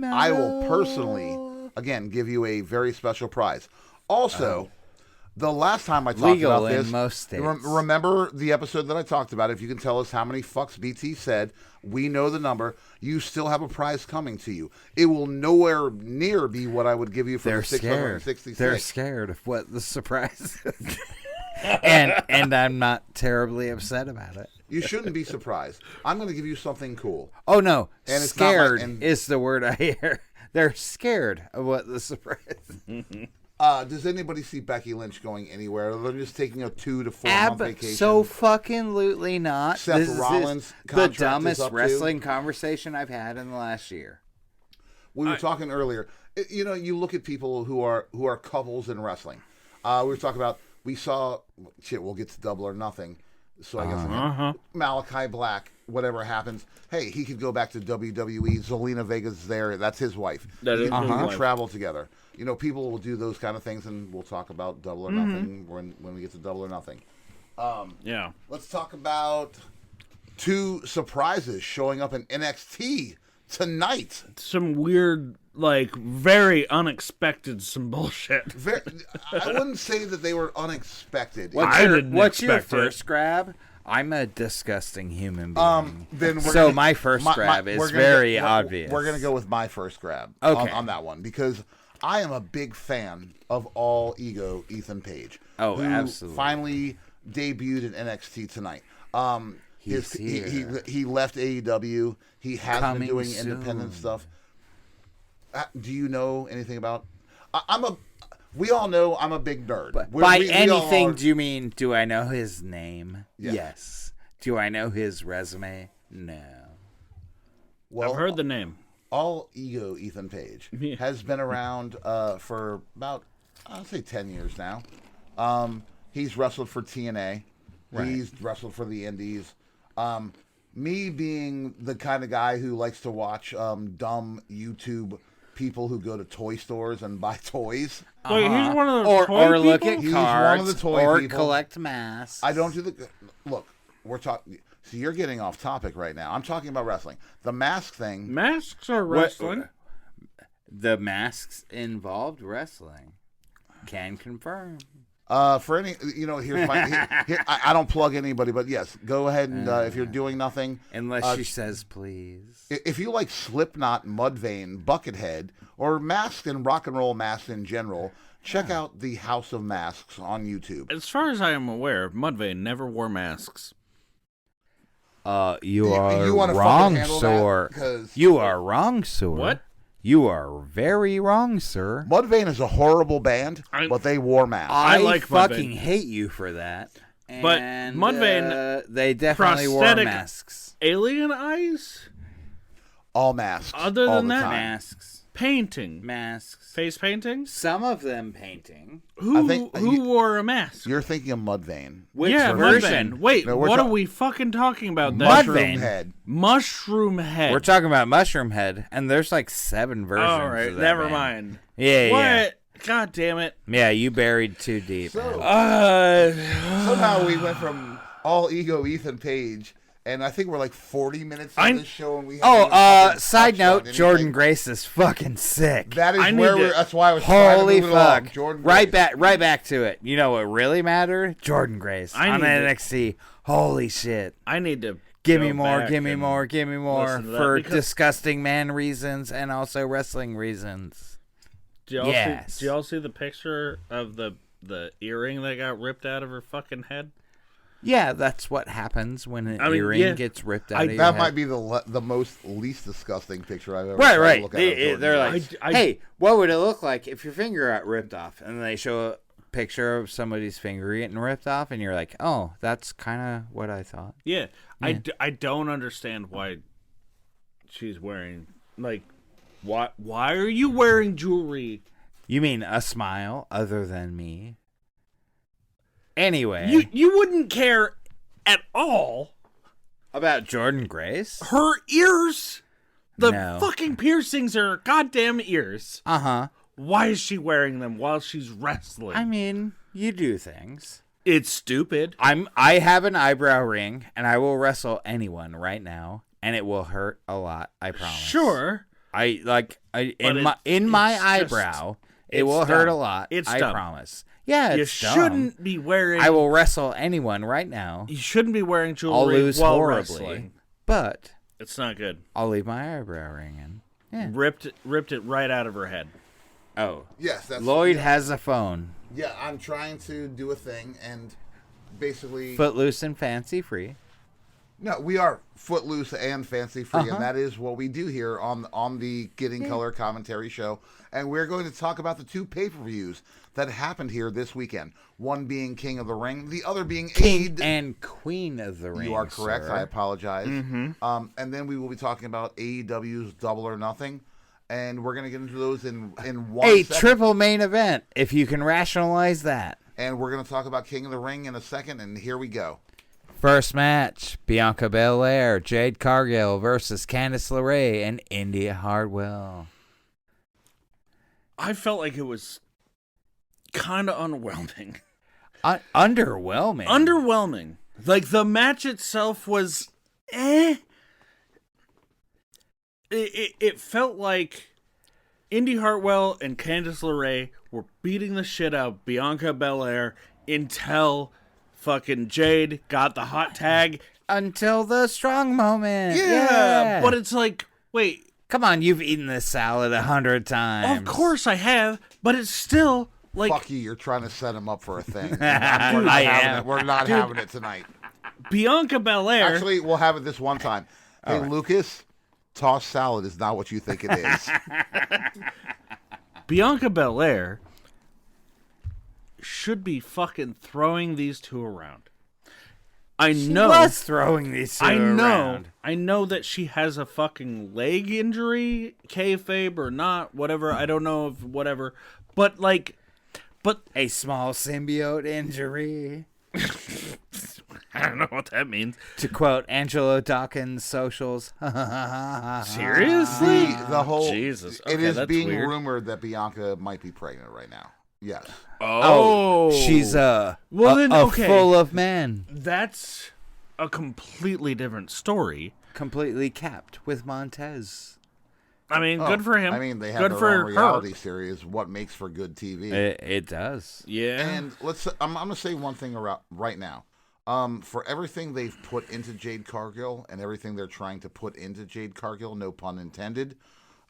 I will personally, again, give you a very special prize. Also, the last time I talked legal about this, in most states. Remember the episode that I talked about? If you can tell us how many fucks BT said, we know the number. You still have a prize coming to you. It will nowhere near be what I would give you for the 666. They're scared of what the surprise is. and I'm not terribly upset about it. You shouldn't be surprised. I'm going to give you something cool. Oh, no. And it's scared is the word I hear. They're scared of what the surprise is. Does anybody see Becky Lynch going anywhere? They're just taking a 2 to 4 month vacation. So fucking lootly not. Seth Rollins' the contract dumbest is up wrestling conversation I've had in the last year. We were talking earlier. You know, you look at people who are couples in wrestling. We were talking about. We saw. Shit, we'll get to Double or Nothing. So I guess Malachi Black. Whatever happens, hey, he could go back to WWE. Zelina Vega's there. That's his wife. They can travel together. You know, people will do those kind of things, and we'll talk about Double or Nothing when we get to Double or Nothing. Yeah. Let's talk about 2 surprises showing up in NXT tonight. Some weird, like, very unexpected, some bullshit. I wouldn't say that they were unexpected. What's your first grab? I'm a disgusting human being. My first grab is very obvious. We're going to go with my first grab on that one because I am a big fan of All Ego Ethan Page. Oh, who absolutely. Finally debuted in NXT tonight. He left AEW. He has been doing independent stuff. Do you know anything about? We all know I'm a big nerd. Do you mean, do I know his name? Yeah. Yes. Do I know his resume? No. Well, I've heard the name. All Ego Ethan Page has been around for about, I'll say 10 years now. He's wrestled for TNA. Right. He's wrestled for the Indies. Me being the kind of guy who likes to watch dumb YouTube people who go to toy stores and buy toys. Wait, he's one of the or toy look people? at cards, one of the toy or people. collect masks. I don't do the look. We're talking. See, you're getting off topic right now. I'm talking about wrestling. The mask thing. Masks are wrestling. The masks involved wrestling. Can confirm. For any, here's my. I don't plug anybody, but yes, go ahead and if you're doing nothing, unless she says please. If you like Slipknot, Mudvayne, Buckethead, or masks and rock and roll masks in general, check out the House of Masks on YouTube. As far as I am aware, Mudvayne never wore masks. You are wrong, sir. You are wrong, sir. What? You are very wrong, sir. Mudvayne is a horrible band, but they wore masks. I like fucking Mudvayne. Hate you for that. But And, Mudvayne, they definitely wore masks. Alien eyes? All masks. Other all than the that, time. Masks. painting. Masks. Face painting? Some of them painting. Who wore a mask? You're thinking of Mudvayne. Which version? Mudvayne. Wait, No, what are we fucking talking about? Then? Mushroom Mudvayne. Head. Mushroom Head. We're talking about Mushroom Head, and there's like 7 versions. All right, of that never man. mind. Yeah, What? yeah. God damn it. Yeah, you buried too deep. So, Uh, somehow we went from all ego Ethan Page, and I think we're like 40 minutes into this show, and we haven't even fucking side touched note, on anything. Jordan Grace is fucking sick. That is I need where to- that's why I was trying Holy to move it along. fuck. Jordan Right Grace. back to it. You know what really mattered? Jordan Grace I on need to- NXT. Holy shit. I need to Give me go more, back give me and more, give me more listen to that for because- disgusting man reasons and also wrestling reasons. Do y'all Yes. see, do y'all see the picture of the earring that got ripped out of her fucking head? Yeah, that's what happens when an I mean, earring yeah. gets ripped out of your That head. might be the most least disgusting picture I've ever Right, tried to right. look at of Jordan They're Grace. like, hey, what would it look like if your finger got ripped off? And they show a picture of somebody's finger getting ripped off, and you're like, oh, that's kind of what I thought. Yeah. I don't understand why she's wearing, like, why are you wearing jewelry? You mean a smile other than me? Anyway. You wouldn't care at all. About Jordan Grace? Her ears, the No. fucking piercings are her goddamn ears. Uh-huh. Why is she wearing them while she's wrestling? I mean, you do things. It's stupid. I have an eyebrow ring, and I will wrestle anyone right now, and it will hurt a lot, I promise. Sure. In But my it's eyebrow, it it's will hurt a dumb. lot. It's I dumb. promise. Yeah, You it's dumb. shouldn't be wearing. I will wrestle anyone right now. You shouldn't be wearing I'll jewelry lose while horribly, wrestling. but It's not good. I'll leave my eyebrow ring in. Yeah. Ripped it right out of her head. Oh, Yes, that's Lloyd has a phone. Yeah, I'm trying to do a thing, and basically, Footloose and fancy free. no, we are footloose and fancy free, Uh-huh. and that is what we do here on the Getting Color Commentary Show. And we're going to talk about the 2 pay-per-views that happened here this weekend. One being King of the Ring, the other being King and Queen of the Ring. You are correct. sir. I apologize. And then we will be talking about AEW's Double or Nothing, and we're going to get into those in one A second. triple main event, if you can rationalize that. And we're going to talk about King of the Ring in a second, and here we go. First match, Bianca Belair, Jade Cargill versus Candice LeRae and India Hartwell. I felt like it was kind of underwhelming. Underwhelming. Underwhelming. Like, the match itself was It felt like Indy Hartwell and Candice LeRae were beating the shit out of Bianca Belair until fucking Jade got the hot tag. Until the strong moment. Yeah, but it's like, wait, Come on, you've eaten this salad 100 times. of course I have, but it's still like Fuck you, you're trying to set him up for a thing. I am. We're not having it tonight. Bianca Belair. Actually, we'll have it this one time. Hey, Lucas, tossed salad is not what you think it is. Bianca Belair should be fucking throwing these two around. I know. was throwing these two around. I know that she has a fucking leg injury, kayfabe or not, whatever. I don't know if whatever. But like, A small symbiote injury. I don't know what that means. To quote Angelo Dawkins' socials. Seriously? The whole Jesus. It Okay, is that's being weird. rumored that Bianca might be pregnant right now. Yes. Oh, She's well, then, okay. full of men. That's a completely different story. Completely capped with Montez. I mean, good for him. I mean, they have good their for own reality her. series. What makes for good TV? It does. Yeah. And I'm going to say one thing right now. For everything they've put into Jade Cargill and everything they're trying to put into Jade Cargill, no pun intended,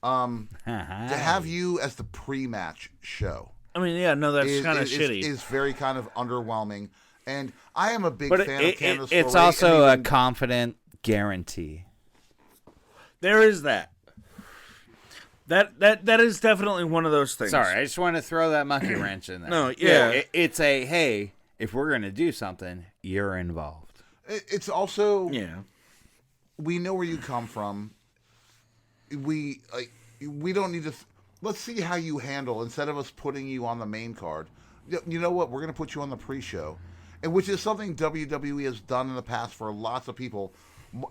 to have you as the pre-match show. I mean, yeah, no, that's kind of shitty. Is very kind of underwhelming. And I am a big But fan of Candice it's LeRae, also and a even- confident guarantee. There is that. That is definitely one of those things. Sorry, I just want to throw that monkey wrench in there. No, yeah. It's a, hey, if we're going to do something, you're involved. It's also, Yeah. we know where you come from. We don't need to. let's see how you handle, instead of us putting you on the main card, you know what? We're going to put you on the pre-show, and which is something WWE has done in the past for lots of people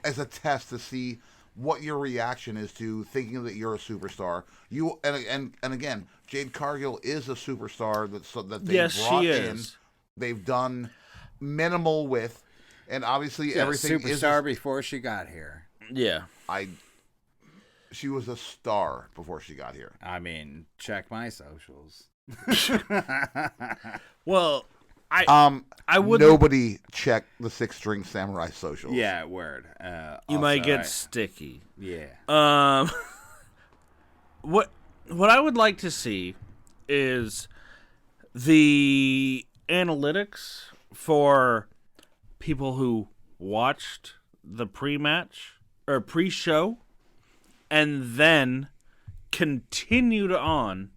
as a test to see what your reaction is to thinking that you're a superstar. You and again, Jade Cargill is a superstar that they brought in. They've done minimal with, and obviously everything is a superstar before she got here. Yeah, she was a star before she got here. I mean, check my socials. Well, I would. Nobody check the 6 String Samurai socials. Yeah, word. You might get sticky. Yeah. What I would like to see is the analytics for people who watched the pre-match or pre-show and then continued on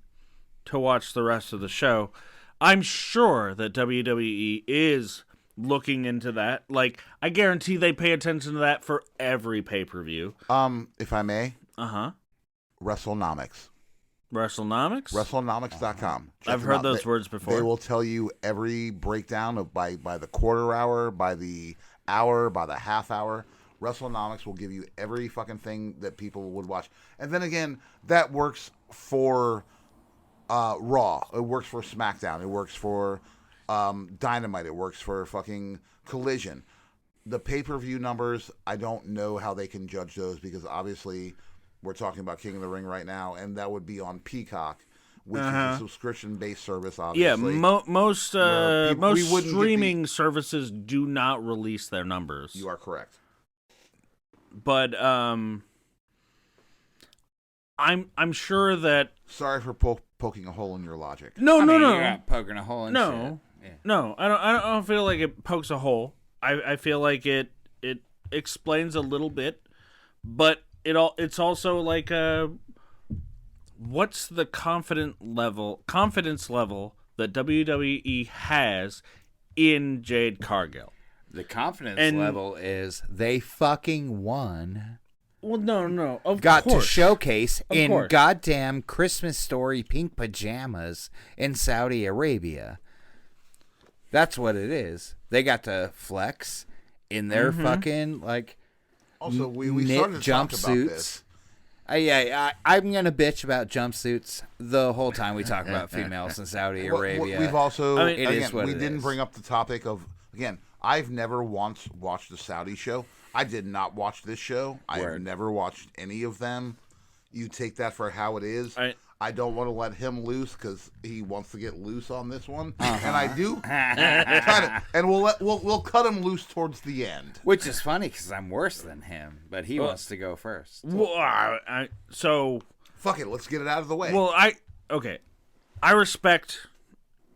to watch the rest of the show. I'm sure that WWE is looking into that. Like, I guarantee they pay attention to that for every pay-per-view. If I may. Uh-huh. WrestleNomics. WrestleNomics? WrestleNomics.com. I've heard those words before. They will tell you every breakdown of by the quarter hour, by the hour, by the half hour. WrestleNomics will give you every fucking thing that people would watch. And then again, that works for Raw. It works for SmackDown. It works for Dynamite. It works for fucking Collision. The pay-per-view numbers, I don't know how they can judge those because obviously we're talking about King of the Ring right now, and that would be on Peacock, which is a subscription-based service, obviously. Yeah, most streaming services do not release their numbers. You are correct. But I'm sure that. Sorry for poking a hole in your logic. No. You're not poking a hole in shit. Yeah. No, I don't feel like it pokes a hole. I feel like it explains a little bit, but it's also like what's the confidence level that WWE has in Jade Cargill? The confidence level is they fucking won. Well, no. Got to showcase in goddamn Christmas Story pink pajamas in Saudi Arabia. That's what it is. They got to flex in their fucking like. Also, we started to talk about this. I'm gonna bitch about jumpsuits the whole time we talk about females in Saudi Arabia. We've also, it is what we it didn't is. bring up the topic of I've never once watched the Saudi show. I did not watch this show. I've never watched any of them. You take that for how it is. I don't want to let him loose because he wants to get loose on this one, and I do. And we'll cut him loose towards the end. Which is funny because I'm worse than him, but he wants to go first. So fuck it. Let's get it out of the way. Well, I respect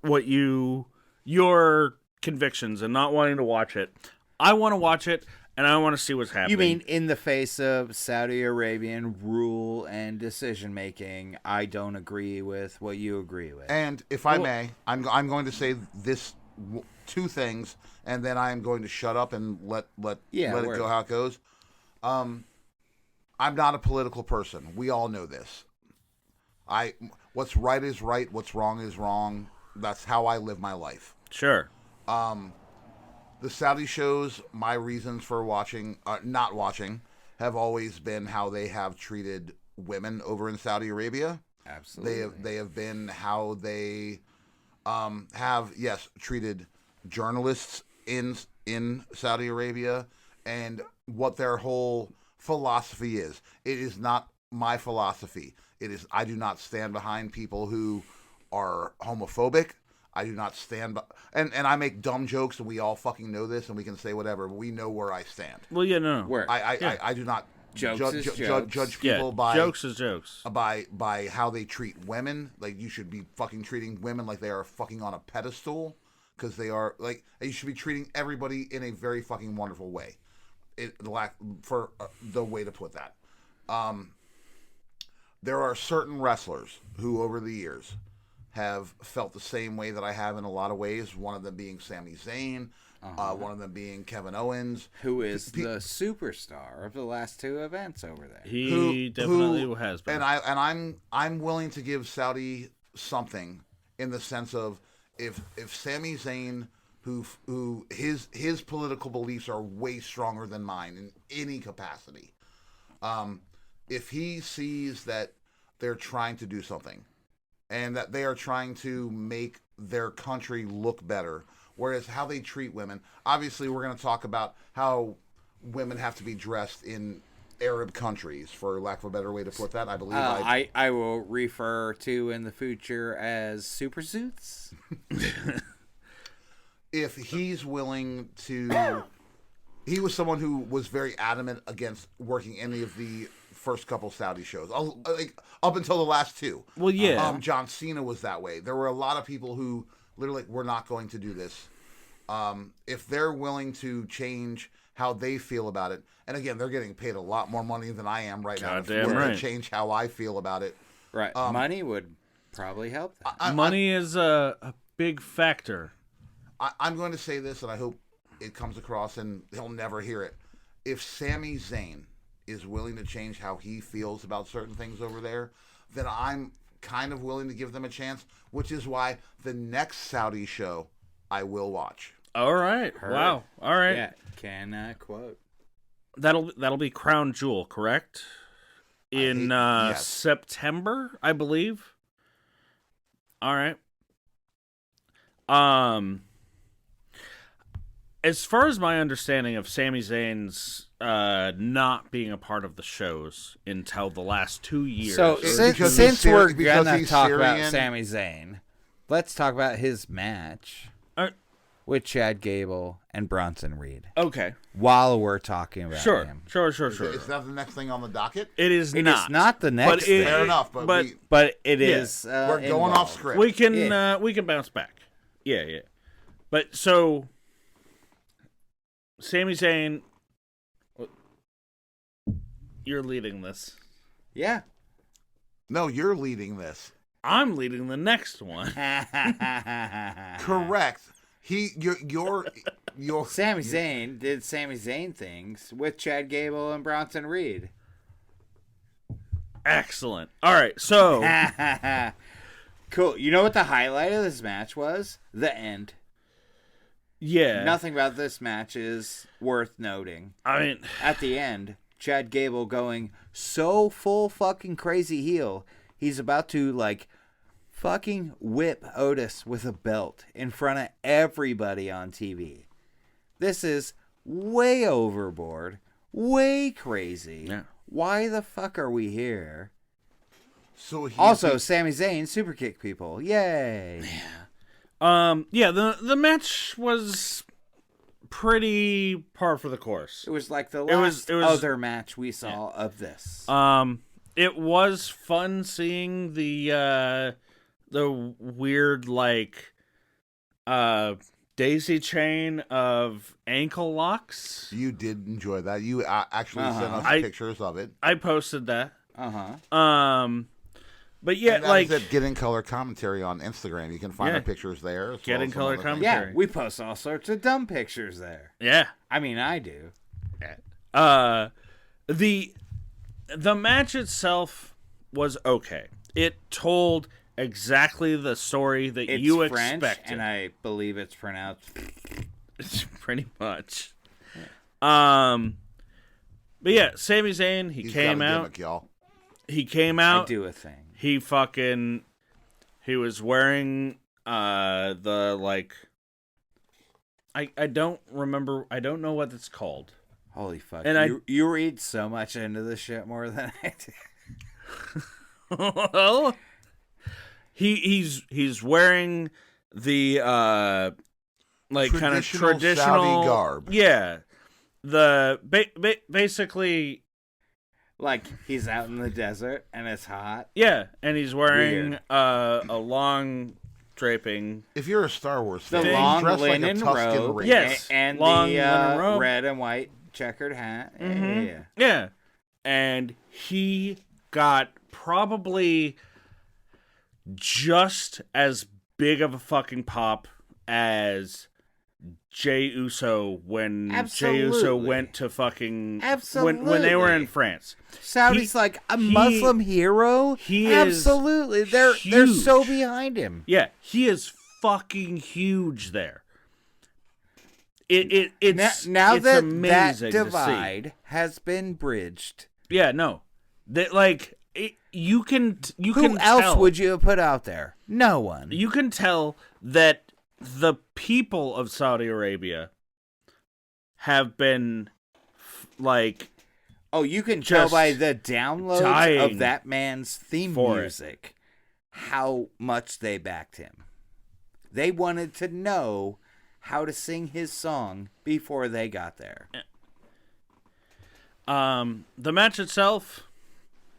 what your convictions and not wanting to watch it. I want to watch it. And I want to see what's happening. You mean in the face of Saudi Arabian rule and decision making, I don't agree with what you agree with. And if I may, I'm going to say this 2 things, and then I am going to shut up and let it go how it goes. I'm not a political person. We all know this. What's right is right. What's wrong is wrong. That's how I live my life. Sure. The Saudi shows, my reasons for not watching, have always been how they have treated women over in Saudi Arabia. Absolutely. They have been how they have treated journalists in Saudi Arabia, and what their whole philosophy is. It is not my philosophy. It is I do not stand behind people who are homophobic. I do not stand by, and I make dumb jokes, and we all fucking know this, and we can say whatever, but we know where I stand. Well, no. Where? I do not judge people by jokes is jokes. By how they treat women. Like, you should be fucking treating women like they are fucking on a pedestal, because they are like, you should be treating everybody in a very fucking wonderful way. For the way to put that. There are certain wrestlers who over the years have felt the same way that I have in a lot of ways. One of them being Sami Zayn, One of them being Kevin Owens, who is the superstar of the last two events over there. He definitely has been. And I'm willing to give Saudi something in the sense of if Sami Zayn, who his political beliefs are way stronger than mine in any capacity, if he sees that they're trying to do something and that they are trying to make their country look better, whereas how they treat women, obviously we're going to talk about how women have to be dressed in Arab countries, for lack of a better way to put that. I believe I will refer to in the future as super suits. If he's willing to, he was someone who was very adamant against working any of the first couple Saudi shows, like up until the last two. Well, yeah. John Cena was that way. There were a lot of people who literally, we're not going to do this. If they're willing to change how they feel about it, and again, they're getting paid a lot more money than I am right now to change how I feel about it. Right. Money would probably help that. Money is a big factor. I'm going to say this, and I hope it comes across, and he'll never hear it. If Sami Zayn is willing to change how he feels about certain things over there, then I'm kind of willing to give them a chance, which is why the next Saudi show I will watch. All right. Wow. All right. Yeah. Can quote. That'll be Crown Jewel, correct? In yes. September, I believe. All right. As far as my understanding of Sami Zayn's not being a part of the shows until the last 2 years. So since we're gonna talk about Sami Zayn, let's talk about his match with Chad Gable and Bronson Reed. Okay. While we're talking about him. Sure. Is that the next thing on the docket? It is It not. is not the next thing. Fair enough, but it is. We're going off script. We can bounce back. Yeah. But so Sami Zayn, you're leading this. Yeah. No, you're leading this. I'm leading the next one. Correct. You're Sami Zayn did Sami Zayn things with Chad Gable and Bronson Reed. Excellent. All right, so cool. You know what the highlight of this match was? The end. Yeah. Nothing about this match is worth noting. I mean, at the end, Chad Gable going so full fucking crazy heel, he's about to fucking whip Otis with a belt in front of everybody on TV. This is way overboard, way crazy. Yeah. Why the fuck are we here? So also, Sami Zayn super kick people. Yay. Yeah. The match was pretty par for the course. It was like the last other match we saw of this. It was fun seeing the weird daisy chain of ankle locks. You did enjoy that. You actually sent us pictures of it. I posted that. But yeah, and that is at Get In Color Commentary on Instagram. You can find the pictures there. Get In Color Commentary. Yeah, we post all sorts of dumb pictures there. Yeah. I mean, I do. The match itself was okay. It told exactly the story that you French, expected. And I believe it's pronounced pretty much. But yeah, Sami Zayn, he came out. Gimmick, y'all. He came out. I do a thing. He was wearing I don't remember. I don't know what it's called. Holy fuck! And you read so much into this shit more than I do. Well, he's wearing the kind of traditional Saudi garb. Yeah, the basically. Like he's out in the desert and it's hot. Yeah, and he's wearing a long draping. If you're a Star Wars fan, the long like linen a Tuscan robe, race. Yes, and long the linen robe. red and white checkered hat. Mm-hmm. Yeah, and he got probably just as big of a fucking pop as Jey Uso when Jey Absolutely. Uso went to fucking Absolutely. when they were in France. Saudi's like a Muslim hero. He absolutely. is They're so huge. behind him. Yeah, he is fucking huge there. It's now it's that amazing divide to see. has been bridged. Yeah, no, you can Who else tell, would you have put out there? No one. You can tell that the people of Saudi Arabia have been like. Oh, you can tell just by the downloads dying of that man's theme for it. music how much they backed him. They wanted to know how to sing his song before they got there. The match itself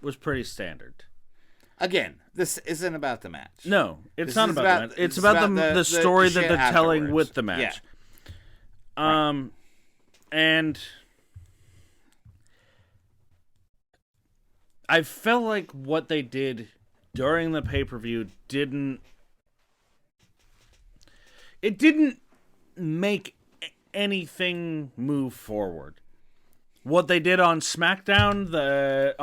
was pretty standard. Again, this isn't about the match. No, it's This not is about the match. It's this is about the story that shit they're telling afterwards. with the match. Yeah. And I felt like what they did during the pay-per-view didn't make anything move forward. What they did on SmackDown, They're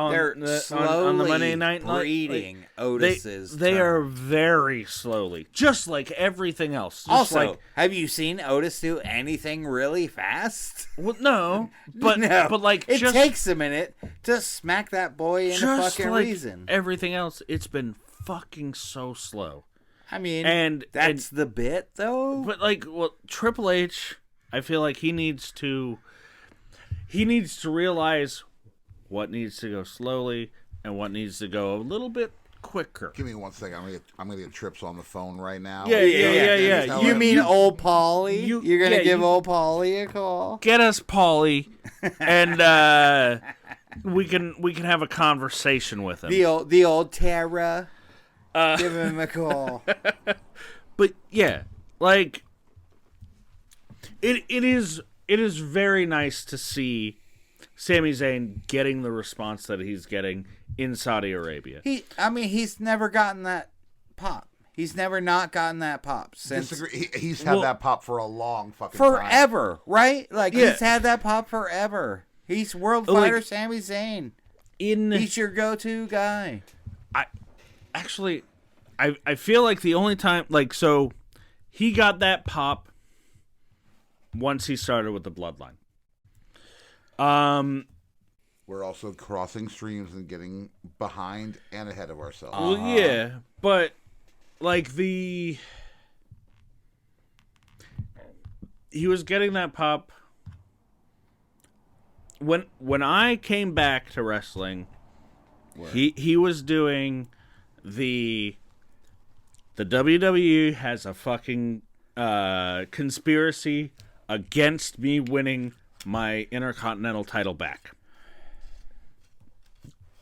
slowly on the Monday Night breeding Otis's they are turn. very slowly, just like everything else. Just Also, like, have you seen Otis do anything really fast? well, no, but No. but like it just, takes a minute to smack that boy in a just fucking like reason. everything else, it's been fucking so slow. I mean, and that's the bit, though. But like, well, Triple H, I feel like he needs to realize what needs to go slowly and what needs to go a little bit quicker. Give me 1 second. I'm gonna get Trips on the phone right now. Yeah. Tell You him- mean old Paulie? You're gonna give you- old Paulie a call? Get us Paulie, and we can have a conversation with him. The old Tara. Give him a call. But yeah, like it is very nice to see Sami Zayn getting the response that he's getting in Saudi Arabia. He's never gotten that pop. He's never not gotten that pop since Disagree. He's had that pop for a long fucking forever, time. right? Like Yeah. he's had that pop forever. He's World Like, Fighter Sami Zayn. In He's your go-to guy. Actually, I feel like the only time, like, so he got that pop once he started with the Bloodline. We're also crossing streams and getting behind and ahead of ourselves. Well, yeah, but like he was getting that pop when I came back to wrestling. He was doing the WWE has a fucking conspiracy against me winning my Intercontinental title back.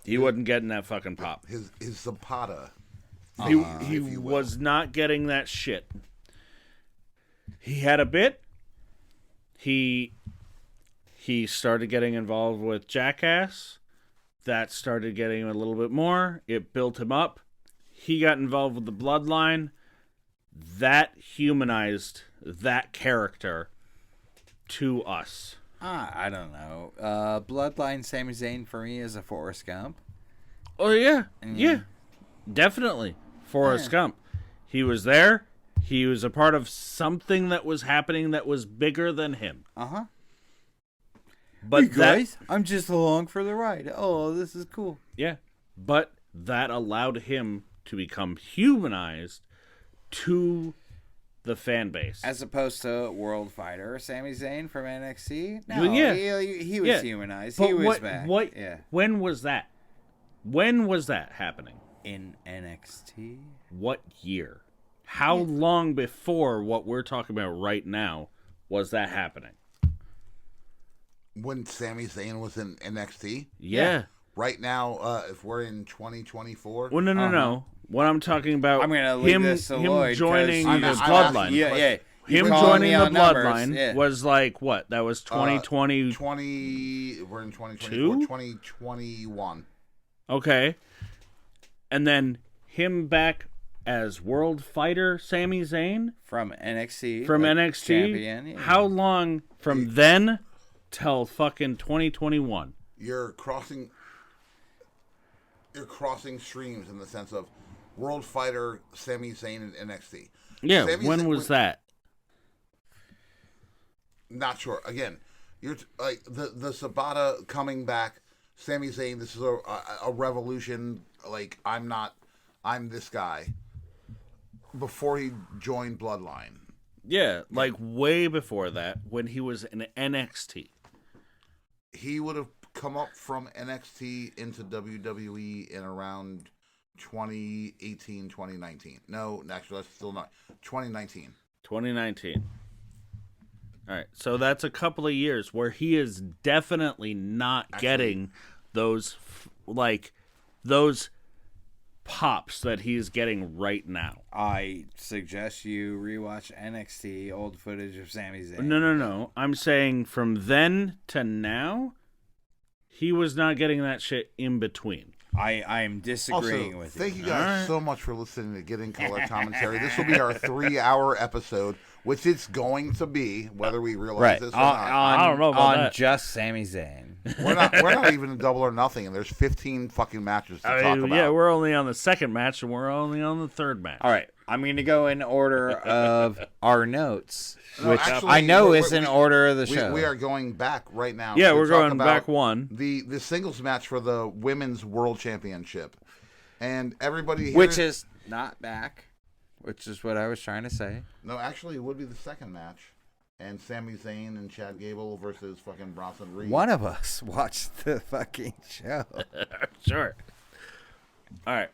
He wasn't getting that fucking pop. His Zapata. He was not getting that shit. He had a bit. He started getting involved with Jackass. That started getting him a little bit more. It built him up. He got involved with the Bloodline. That humanized that character to us. I don't know. Bloodline Sami Zayn for me is a Forrest Gump. Oh, yeah. Yeah. Definitely. Forrest Gump. He was there. He was a part of something that was happening that was bigger than him. Uh-huh. But Hey guys, I'm just along for the ride. Oh, this is cool. Yeah. But that allowed him to become humanized to the fan base. As opposed to World Fighter Sami Zayn from NXT. No, Well, yeah. he was Yeah. humanized. But He was what, back. What? Yeah. When was that? When was that happening? In NXT. What year? How long before what we're talking about right now was that happening? When Sami Zayn was in NXT. Yeah. Right now, if we're in 2024. Well, no. What I'm talking about, I'm gonna leave him, this to him Lloyd, 'cause joining I'm the asking Bloodline. you- Yeah. Him Calling joining me the on numbers, Bloodline yeah. was like what? That was 2020. 20. We're in 2024. 2021. Okay. And then him back as World Fighter Sami Zayn from NXT. From NXT. Champion, yeah. How long from then till fucking 2021? You're crossing streams in the sense of World Fighter Sami Zayn and NXT. Yeah, when was that? Not sure. Again, you're like the Sabata coming back. Sami Zayn, this is a revolution. Like I'm this guy. Before he joined Bloodline. Yeah, like way before that, when he was in NXT. He would have come up from NXT into WWE in around 2018, 2019. No, actually, that's still not. 2019. 2019. All right, so that's a couple of years where he is definitely not getting those pops that he's getting right now. I suggest you rewatch NXT, old footage of Sami Zayn. No. I'm saying from then to now, he was not getting that shit in between. I'm disagreeing with you. Thank you guys so much for listening to Get in Color Commentary. This will be our 3-hour episode, which it's going to be, whether we realize this or not. I don't know about that. Just Sami Zayn. We're not even in Double or Nothing, and there's 15 fucking matches to talk about. Yeah, we're only on the second match, and we're only on the third match. All right, I'm going to go in order of our notes, which actually, I know is in order of the show. We are going back right now. Yeah, to we're talk going about back one. The singles match for the Women's World Championship. And everybody here... Which is not back, which is what I was trying to say. No, actually, it would be the second match. And Sami Zayn and Chad Gable versus fucking Bronson Reed. One of us watched the fucking show. Sure. All right.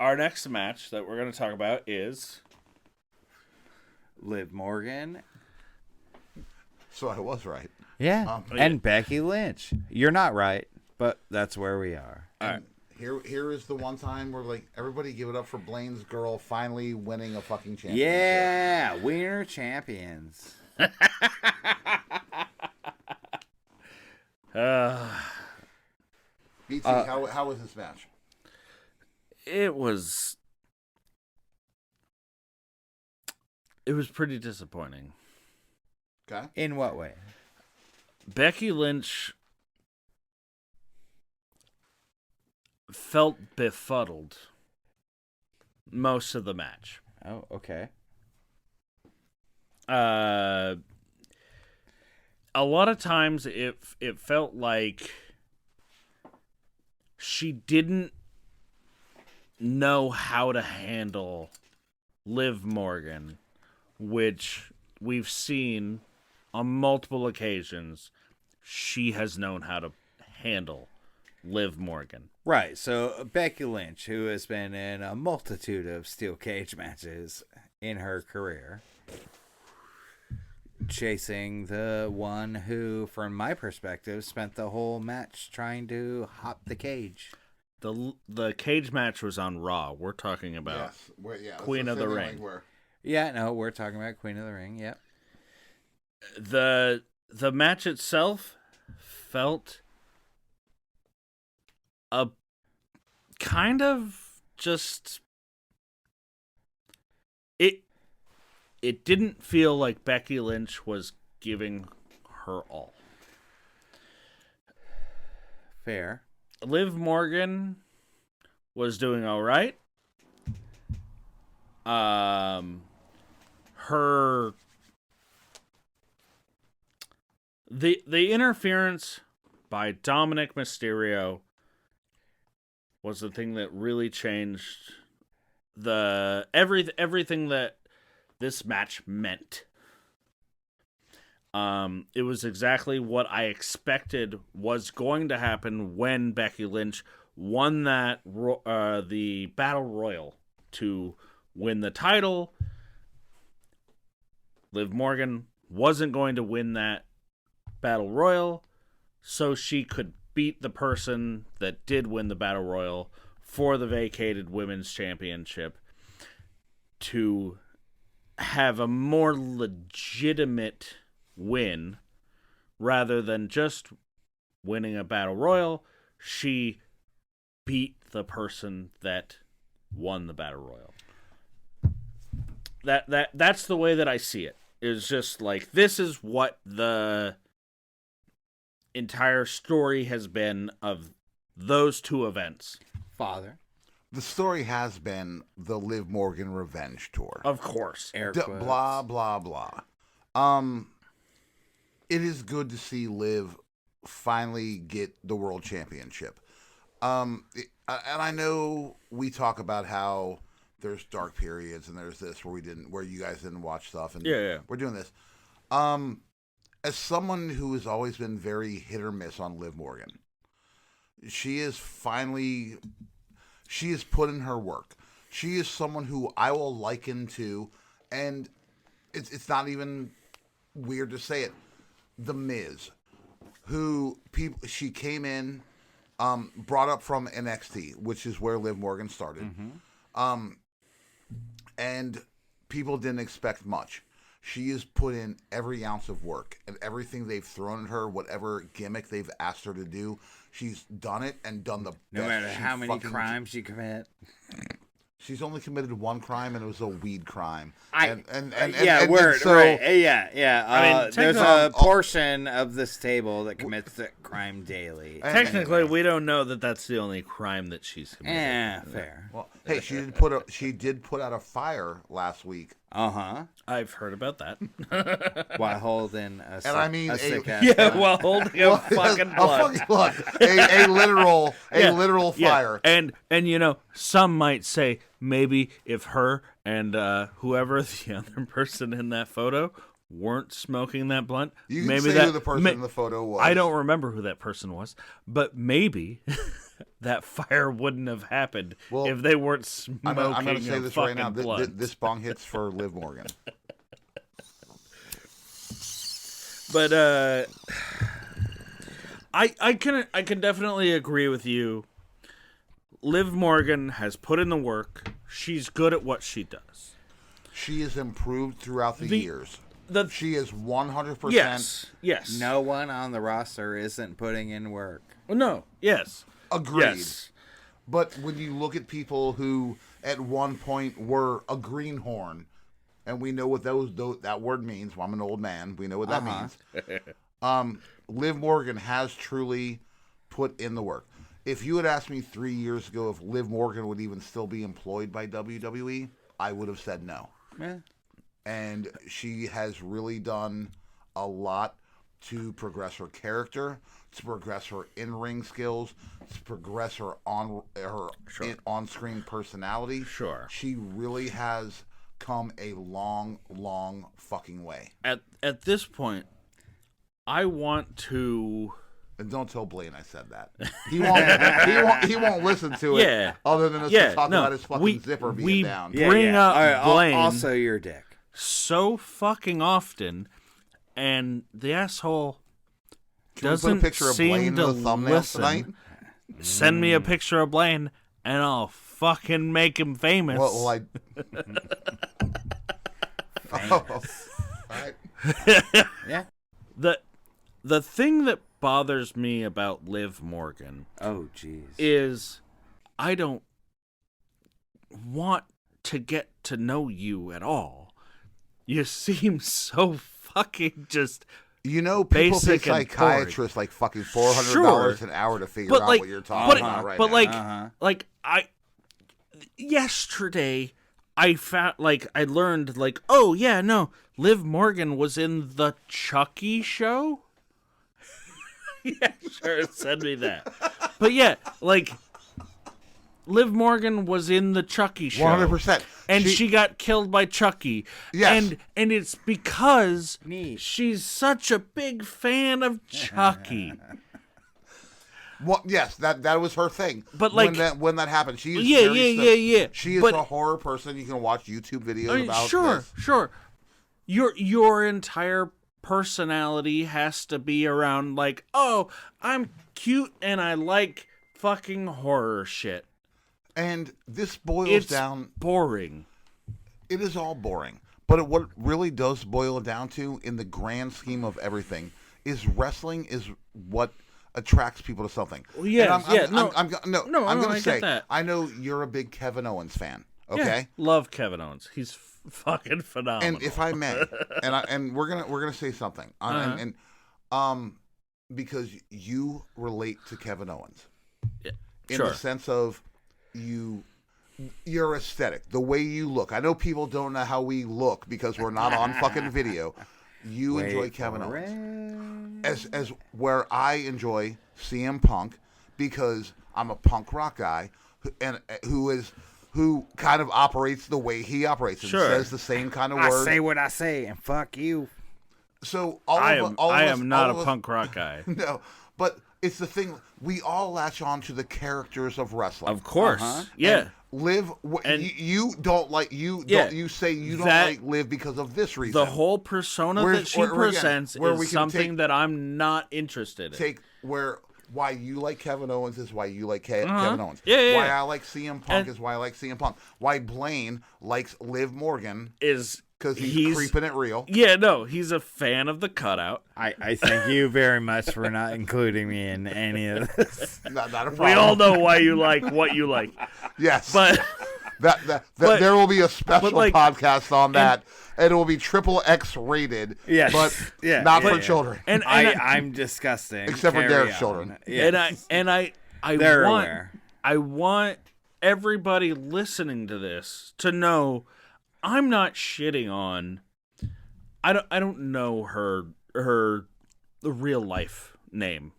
Our next match that we're going to talk about is Liv Morgan. So I was right. Yeah. And Becky Lynch. You're not right, but that's where we are. All right. Here is the one time where like everybody give it up for Blaine's girl finally winning a fucking championship. Yeah, Wiener champions. BT, how was this match? It was pretty disappointing. Okay. In what way? Becky Lynch felt befuddled most of the match. Oh, okay. A lot of times it felt like she didn't know how to handle Liv Morgan, which we've seen on multiple occasions. She has known how to handle Liv Morgan. Right, so Becky Lynch, who has been in a multitude of steel cage matches in her career, chasing the one who, from my perspective, spent the whole match trying to hop the cage. The cage match was on Raw. We're talking about Queen of the Ring. Yeah, no, we're talking about Queen of the Ring, yep. The match itself felt a kind of just it didn't feel like Becky Lynch was giving her all. Fair. Liv Morgan was doing all right. The interference by Dominic Mysterio was the thing that really changed everything that this match meant. It was exactly what I expected was going to happen when Becky Lynch won that the Battle Royal to win the title. Liv Morgan wasn't going to win that Battle Royal, so she could beat the person that did win the Battle Royal for the vacated Women's Championship to have a more legitimate win rather than just winning a Battle Royal. She beat the person that won the Battle Royal. That's the way that I see it. Is just like, this is what the entire story has been of those two events. Father. The story has been the Liv Morgan revenge tour. Of course. Blah, blah, blah. It is good to see Liv finally get the world championship. And I know we talk about how there's dark periods and there's this where you guys didn't watch stuff, and we're doing this. As someone who has always been very hit or miss on Liv Morgan, she is put in her work. She is someone who I will liken to, and it's not even weird to say it, The Miz, she came in, brought up from NXT, which is where Liv Morgan started. Mm-hmm. And people didn't expect much. She has put in every ounce of work, and everything they've thrown at her, whatever gimmick they've asked her to do, she's done it and done the best. No matter how many crimes you commit. She's only committed one crime, and it was a weed crime. Right. So, right. Yeah. I mean, there's a portion of this table that commits the crime daily. Technically, we don't know that that's the only crime that she's committed. Yeah, fair. Well, hey, she did put out a fire last week. I've heard about that. While holding a sick, and I mean, while holding a fucking blunt. a literal fire. And you know, some might say maybe if her and whoever the other person in that photo weren't smoking that blunt, You can maybe say who the person in the photo was. I don't remember who that person was, but maybe that fire wouldn't have happened if they weren't smoking I'm going to say a this right fucking now. blunt. This bong hits for Liv Morgan. But I can definitely agree with you. Liv Morgan has put in the work. She's good at what she does. She has improved throughout the years. She is 100%. Yes. No one on the roster isn't putting in work. Well, no. Yes. Agreed. Yes. But when you look at people who at one point were a greenhorn, and we know what that word means. Well, I'm an old man. We know what that means. Liv Morgan has truly put in the work. If you had asked me 3 years ago if Liv Morgan would even still be employed by WWE, I would have said no. Yeah. And she has really done a lot to progress her character, to progress her in-ring skills, to progress her on-screen personality. Sure. She really has come a long, long fucking way. At this point, I want to. And don't tell Blaine I said that. He won't listen to it. Yeah. Other than us to talk about his fucking zipper being down. Bring up Blaine. Also, your dick. So fucking often, and the asshole doesn't put a picture of seem Blaine to in the thumbnail listen. tonight? Send me a picture of Blaine, and I'll fucking make him famous. Well, I. Yeah. The thing that bothers me about Liv Morgan, is I don't want to get to know you at all. You seem so fucking just. You know, people pay basic and psychiatrists like fucking $400 an hour to figure out what you're talking about right now. But yesterday I learned oh yeah, no, Liv Morgan was in the Chucky show. Yeah, sure, send me that. But yeah, Liv Morgan was in the Chucky show. 100%. And she got killed by Chucky. Yes. And it's because she's such a big fan of Chucky. Well, yes, that was her thing. But when that happened, she is She is a horror person. You can watch YouTube videos about this. Sure. Your entire personality has to be around oh, I'm cute and I like fucking horror shit. And this boils down. Boring. It is all boring. But what it really does boil down to, in the grand scheme of everything, is wrestling is what attracts people to something. Well, yeah, I'm going to say, get that. I know you're a big Kevin Owens fan. Okay, love Kevin Owens. He's fucking phenomenal. And if I may, and we're gonna say something, because you relate to Kevin Owens, in the sense of your aesthetic, the way you look. I know people don't know how we look because we're not on fucking video. You enjoy Kevin Owens as where I enjoy CM Punk because I'm a punk rock guy who kind of operates the way he operates and says the same kind of words. I say what I say and fuck you. So I am not a punk rock guy. No, but it's the thing. We all latch on to the characters of wrestling. Of course, yeah. Liv, you don't like you. Yeah, you say you don't like Liv because of this reason. The whole persona that she presents is something that I'm not interested in. Why you like Kevin Owens is why you like Kevin Owens. Yeah. Why I like CM Punk is why I like CM Punk. Why Blaine likes Liv Morgan is because he's creeping it real. Yeah, no, he's a fan of the cutout. I thank you very much for not including me in any of this. Not a problem. We all know why you like what you like. Yes, but there will be a special podcast on that. And it will be XXX rated, but not for children. And I'm disgusting. Except for Derek's children. Yes. I want everybody listening to this to know I'm not shitting on. I don't know her real life name.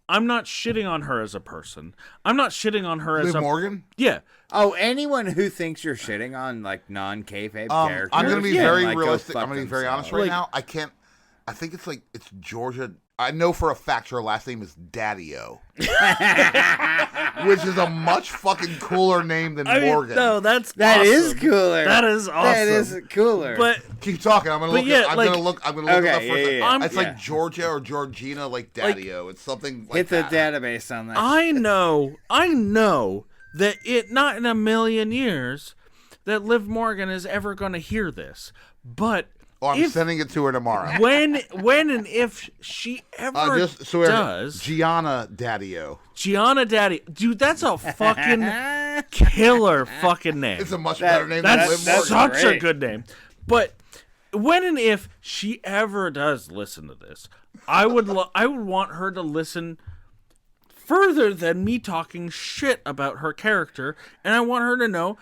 I'm not shitting on her as a person. I'm not shitting on her as Liv Morgan? Yeah. Oh, anyone who thinks you're shitting on like non-kayfabe characters. I'm going to be very realistic. I'm going to be very honest right now. I think it's Georgia. I know for a fact her last name is Daddy-O. Which is a much fucking cooler name than Morgan. No, that awesome. Is cooler. That is awesome. That is cooler. But keep talking. I'm gonna look. I'm gonna look it up for a second. It's like Georgia or Georgina, like Daddy-O. It's something like that. Hit the database on that. I know that not in a million years that Liv Morgan is ever gonna hear this, but. I'm sending it to her tomorrow. When and if she ever does, Gianna Daddy-O. Gianna Daddy, dude, that's a fucking killer fucking name. It's a much better name than Liv Morgan. That's such a good name. But when and if she ever does listen to this, I would want her to listen further than me talking shit about her character, and I want her to know.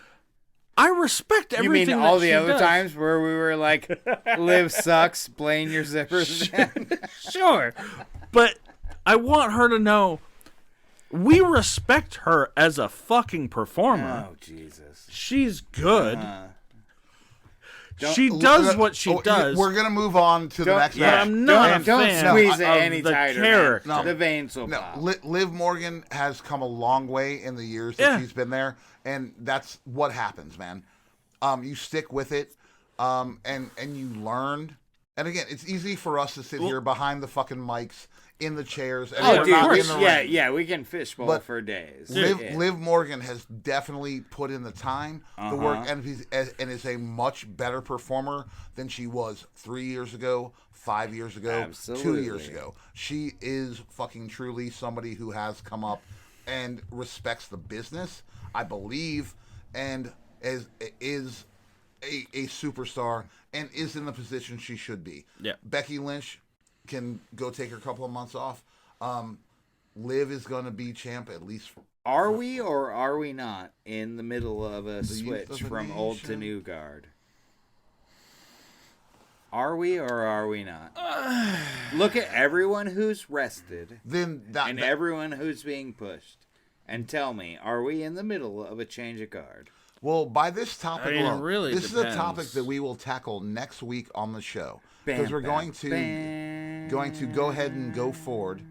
I respect everything. You mean all the other times where we were like, Liv sucks, Blaine your zippers down? Sure. But I want her to know we respect her as a fucking performer. Oh, Jesus. She's good. She does what she does. We're going to move on to the next match. I'm not a don't fan squeeze it of any the tighter. Character. No, the veins will pop. Liv Morgan has come a long way in the years that she's been there, and that's what happens, man. You stick with it, and you learn. And again, it's easy for us to sit here behind the fucking mics in the chairs. And dude, not in the ring. Yeah, we can fishbowl for days. Liv Morgan has definitely put in the time, the work, and is a much better performer than she was 3 years ago, 5 years ago, 2 years ago. She is fucking truly somebody who has come up and respects the business, I believe, and is a superstar and is in the position she should be. Yeah. Becky Lynch can go take her couple of months off. Liv is going to be champ at least. Are we or are we not in the middle of a switch from old to new guard? Are we or are we not? Look at everyone who's rested and everyone who's being pushed. And tell me, are we in the middle of a change of guard? Well, by this topic alone, really this is a topic that we will tackle next week on the show. Because we're going to go ahead and go forward.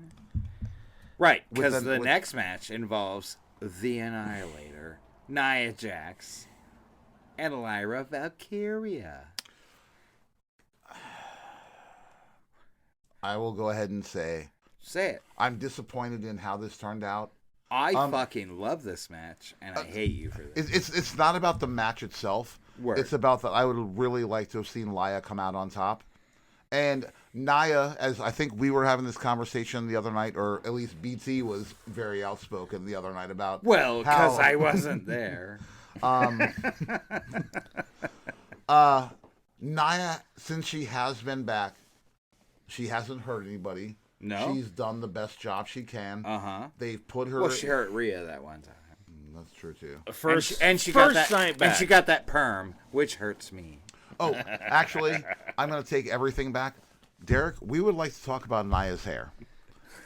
Right, because the next match involves The Annihilator, Nia Jax, and Lyra Valkyria. I will go ahead and say it. I'm disappointed in how this turned out. I fucking love this match, and I hate you for this. It's not about the match itself. It's about that I would really like to have seen Lia come out on top. And Nia, as I think we were having this conversation the other night, or at least BT was very outspoken the other night about because I wasn't there. Nia, since she has been back, she hasn't hurt anybody. No. She's done the best job she can. They've put her. Well, she hurt Rhea that one time. That's true too. She first got that, night back. and she got that perm, which hurts me. Oh, actually, I'm going to take everything back. Derek, we would like to talk about Nia's hair.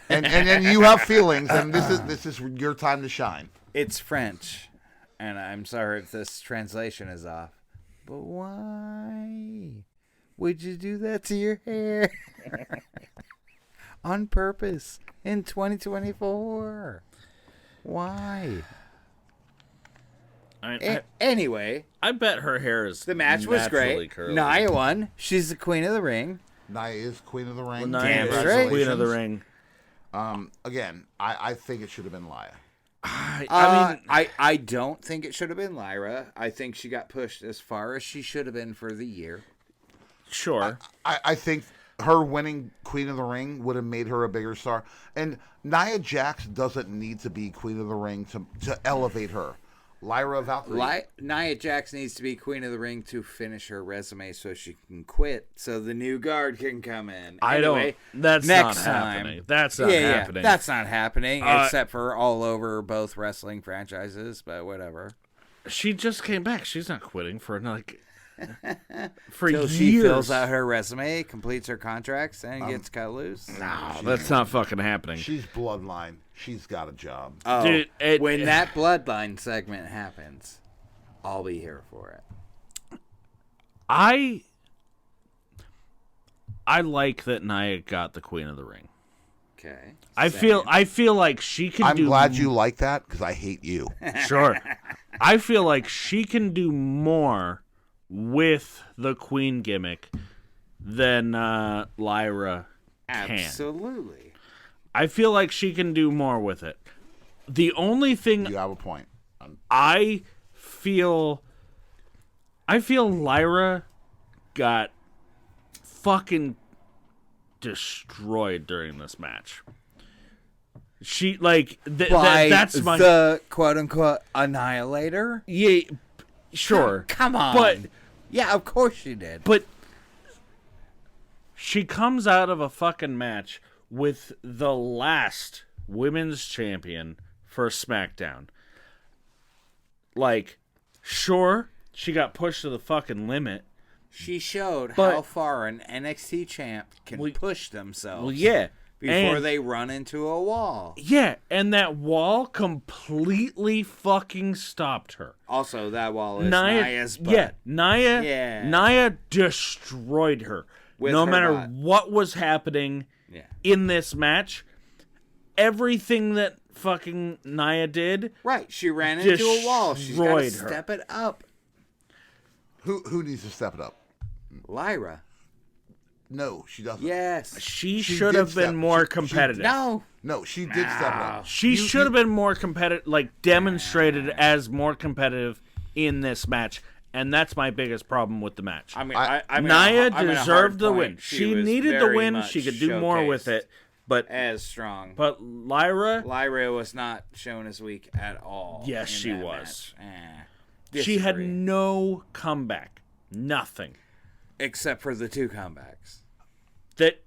And you have feelings, and this is your time to shine. It's French, and I'm sorry if this translation is off. But why would you do that to your hair? On purpose in 2024. Why? Anyway, I bet her hair is the match was great. curly. Nia won. She's the queen of the ring. Nia is queen of the ring. Well, Nia is queen of the ring. Again, I think it should have been Lia. I don't think it should have been Lyra. I think she got pushed as far as she should have been for the year. Sure. I think her winning Queen of the Ring would have made her a bigger star. And Nia Jax doesn't need to be Queen of the Ring to elevate her. Lyra Valkyrie. Nia Jax needs to be Queen of the Ring to finish her resume so she can quit, so the new guard can come in. That's next not time. happening. That's not happening. That's not happening, except for all over both wrestling franchises, but whatever. She just came back. She's not quitting for for Till years. she fills out her resume, completes her contracts, and gets cut loose. No, that's not fucking happening. She's bloodline. She's got a job. Oh, dude, when that bloodline segment happens, I'll be here for it. I like that Nia got the Queen of the Ring. Okay. I feel like she can I'm do glad you like that because I hate you. Sure. I feel like she can do more with the Queen gimmick than Lyra can. Absolutely. I feel like she can do more with it. The only thing You have a point. I feel Lyra got fucking destroyed during this match. She that's my the quote unquote annihilator. Yeah, sure. Come on. But yeah, of course she did. But she comes out of a fucking match with the last women's champion for SmackDown. Like, sure, she got pushed to the fucking limit. She showed how far an NXT champ can push themselves. Well, yeah. Before they run into a wall. Yeah, and that wall completely fucking stopped her. Also, that wall is Nia's butt. Yeah, Nia destroyed her. With no her matter butt. what was happening in this match, everything that fucking Nia did. Right, she ran into a wall. She's got to her. step it up. Who needs to step it up? Lyra. No, she doesn't. Yes. She should have been more competitive. No, she did step it up. She should have been more competitive, like demonstrated as more competitive in this match. And that's my biggest problem with the match. Nia deserved the win. She needed the win. She could do more with it. But as strong. But Lyra was not shown as weak at all. Yes, she was. She had no comeback. Nothing. Except for the 2 comebacks. That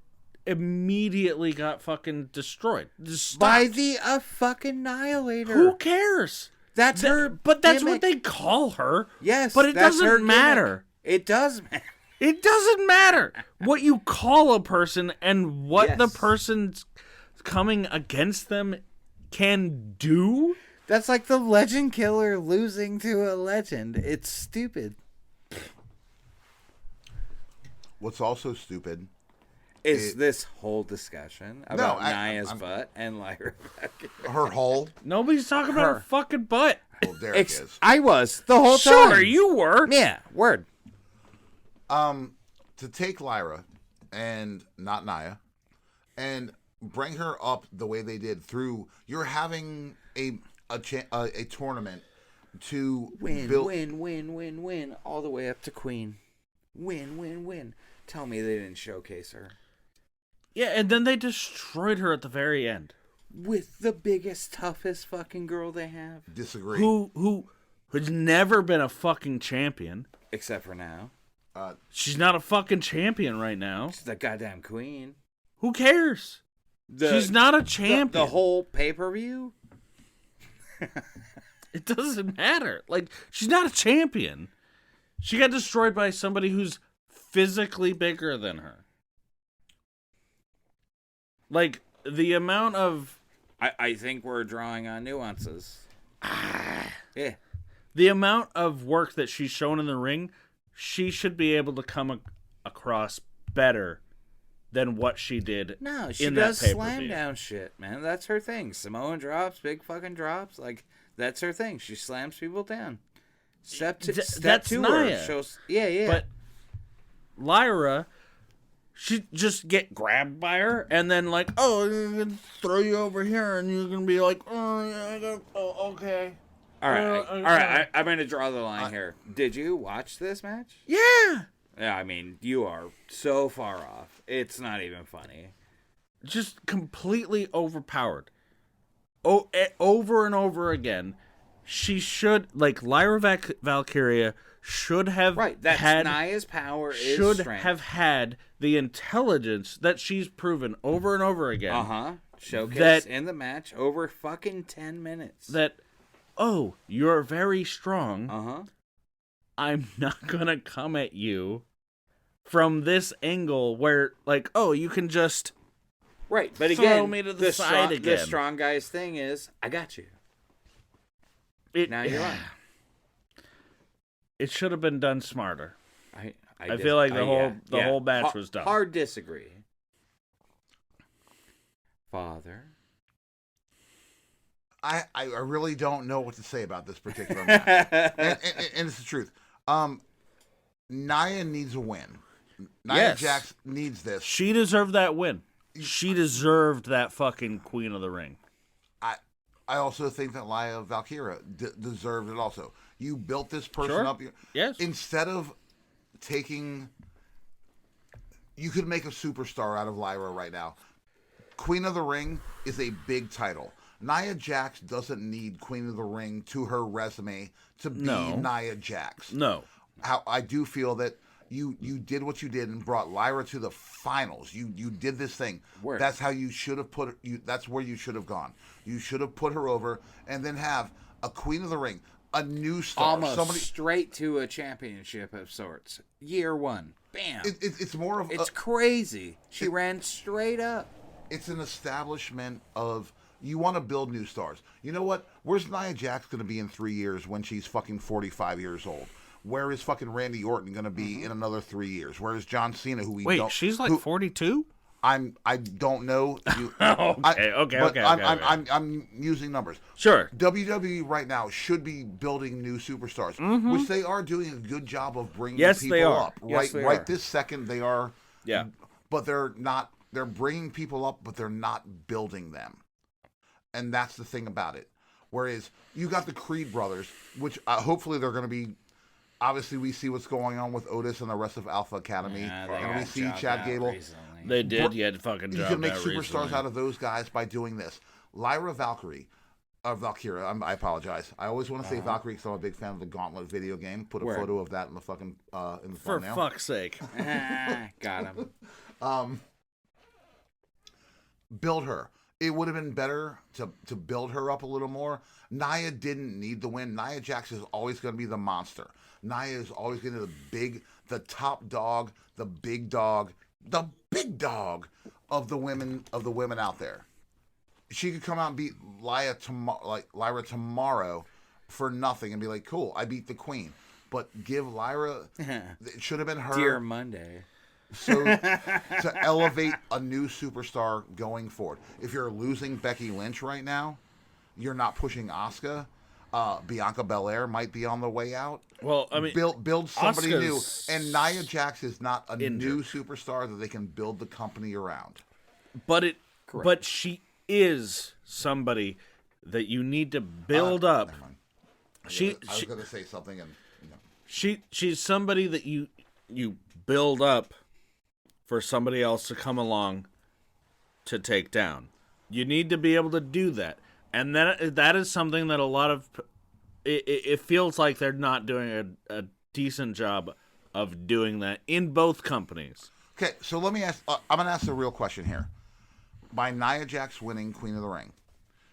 immediately got fucking destroyed. By the fucking Annihilator. Who cares? That's her But that's gimmick. what they call her. Yes, but it that's her doesn't matter. It does matter. It doesn't matter what you call a person and what the person's coming against them can do. That's like the legend killer losing to a legend. It's stupid. What's also stupid is this whole discussion about Nia's butt and Lyra. Her hole. Nobody's talking about her fucking butt. Well, Derek is. I was the whole time. Sure, you were. Yeah, word. To take Lyra and not Nia and bring her up the way they did through, you're having a tournament to win all the way up to Queen. Win. Tell me they didn't showcase her. Yeah, and then they destroyed her at the very end. With the biggest, toughest fucking girl they have. Disagree. Who's never been a fucking champion. Except for now. She's not a fucking champion right now. She's the goddamn queen. Who cares? She's not a champion. The whole pay-per-view? It doesn't matter. Like, she's not a champion. She got destroyed by somebody who's physically bigger than her. Like, the amount of... I think we're drawing on nuances. Yeah. The amount of work that she's shown in the ring, she should be able to come across better than what she did. No, she in does that slam down shit, man. That's her thing. Samoan drops, big fucking drops. Like, that's her thing. She slams people down. Step that's to Nia. her. Shows, yeah. But Lyra, she just get grabbed by her and then like, oh, I'm going to throw you over here and you're going to be like, oh, okay. All right. I'm going to draw the line here. Did you watch this match? Yeah. Yeah, I mean, you are so far off. It's not even funny. Just completely overpowered. Over and over again. She should, like, Lyra Valkyria should have that's had... Nia's power is should strength. have had the intelligence that she's proven over and over again. Uh-huh. Showcase in the match over fucking 10 minutes. That, oh, you're very strong. Uh-huh. I'm not gonna come at you from this angle where, like, oh, you can just right. But throw again, me to the side again. The strong guy's thing is, I got you. Now you're on. It should have been done smarter. I feel like the whole match was done. Hard disagree. Father. I really don't know what to say about this particular match. and it's the truth. Nia needs a win. Nia Jax needs this. She deserved that win. She deserved that fucking Queen of the Ring. I also think that Lyra Valkyria deserved it also. You built this person up. Yes. Instead of taking... You could make a superstar out of Lyra right now. Queen of the Ring is a big title. Nia Jax doesn't need Queen of the Ring to her resume to be Nia Jax. No. I do feel that you did what you did and brought Lyra to the finals. You did this thing. Word. That's how you should have put her. That's where you should have gone. You should have put her over and then have a Queen of the Ring, a new star, almost straight to a championship of sorts. Year one, bam. It's more of it's crazy. She ran straight up. It's an establishment of. You want to build new stars. You know what? Where's Nia Jax going to be in 3 years when she's fucking 45 years old? Where is fucking Randy Orton going to be in another 3 years? Where is John Cena, who we don't... Wait, she's like 42? I don't know. Okay. I'm using numbers. Sure. WWE right now should be building new superstars, which they are doing a good job of bringing people they are. up. Yes, they right are. this second they are. Yeah. But they're not. They're bringing people up, but they're not building them. And that's the thing about it. Whereas you got the Creed brothers, which hopefully they're going to be. Obviously, we see what's going on with Otis and the rest of Alpha Academy, and we see Chad Gable. They did. You had fucking. You can make superstars out of those guys by doing this. Lyra Valkyria. I apologize. I always want to say Valkyrie because I'm a big fan of the Gauntlet video game. Put a photo of that in the fucking in the thumbnail. For fuck's sake. Got him. Build her. It would have been better to build her up a little more. Nia didn't need the win. Nia Jax is always going to be the monster. Nia is always going to be the top dog, the big dog of the women out there. She could come out and beat Lyra tomorrow for nothing and be like, cool, I beat the queen. But give Lyra, it should have been her. Dear Monday. So to elevate a new superstar going forward. If you're losing Becky Lynch right now, you're not pushing Asuka. Bianca Belair might be on the way out. Well, I mean, build somebody Asuka's new. And Nia Jax is not a new superstar that they can build the company around. But she is somebody that you need to build up. I was going to say something, and she's somebody that you build up for somebody else to come along to take down. You need to be able to do that. And that is something that a lot of... It feels like they're not doing a decent job of doing that in both companies. Okay, so let me ask. I'm gonna ask the real question here. By Nia Jax winning Queen of the Ring,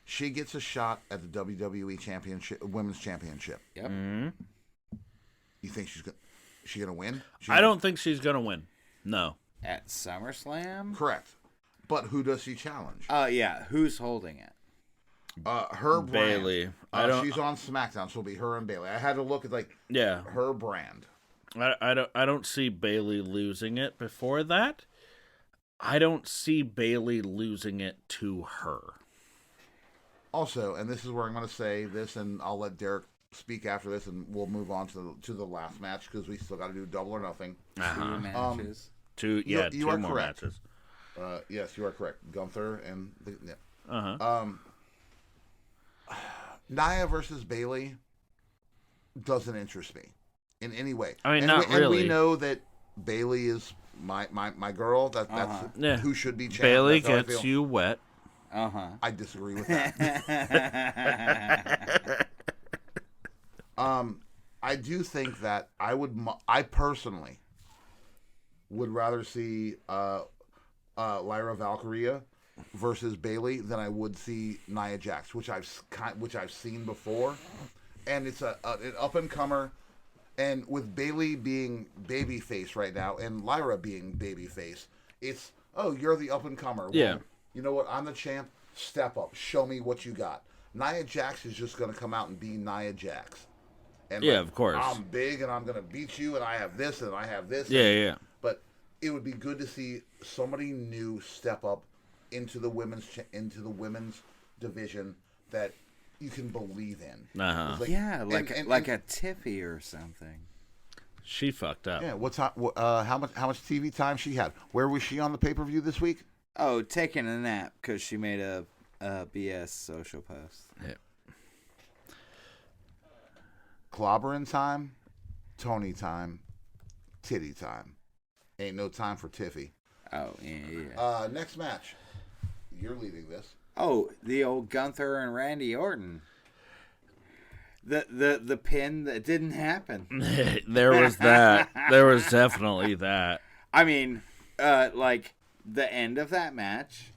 she gets a shot at the WWE Championship, Women's Championship. Yep. You think she's gonna win? I don't think she's gonna win. No. At SummerSlam? Correct. But who does she challenge? Yeah. Who's holding it? Her brand. Bayley. I don't. She's on SmackDown, so it'll be her and Bayley. I had to look at Yeah. her brand. I don't see Bayley losing it before that. I don't see Bayley losing it to her. Also, and this is where I'm going to say this, and I'll let Derek speak after this, and we'll move on to the last match because we still got to do Double or Nothing. 2 matches. Two you are more correct. matches. Yes, you are correct. Gunther and Nia versus Bayley doesn't interest me in any way. I mean, and not really. And we know that Bayley is my girl. That's who should be champ. Bayley That's how I gets feel. you wet. I disagree with that. I do think that I personally would rather see Lyra Valkyria versus Bayley than I would see Nia Jax, which I've seen before, and it's an up and comer, and with Bayley being babyface right now and Lyra being babyface, it's you're the up and comer. Yeah. Well, you know what? I'm the champ. Step up. Show me what you got. Nia Jax is just going to come out and be Nia Jax. And of course. I'm big and I'm going to beat you and I have this and I have this. Yeah. But it would be good to see somebody new step up into the women's division that you can believe in. Like a Tiffy or something. She fucked up. Yeah. How much TV time she had? Where was she on the pay-per-view this week? Oh, taking a nap because she made a BS social post. Yeah. Clobbering time, Tony time, titty time. Ain't no time for Tiffy. Oh, yeah. Next match. You're leading this. Oh, the old Gunther and Randy Orton. The pin that didn't happen. There was that. There was definitely that. I mean, the end of that match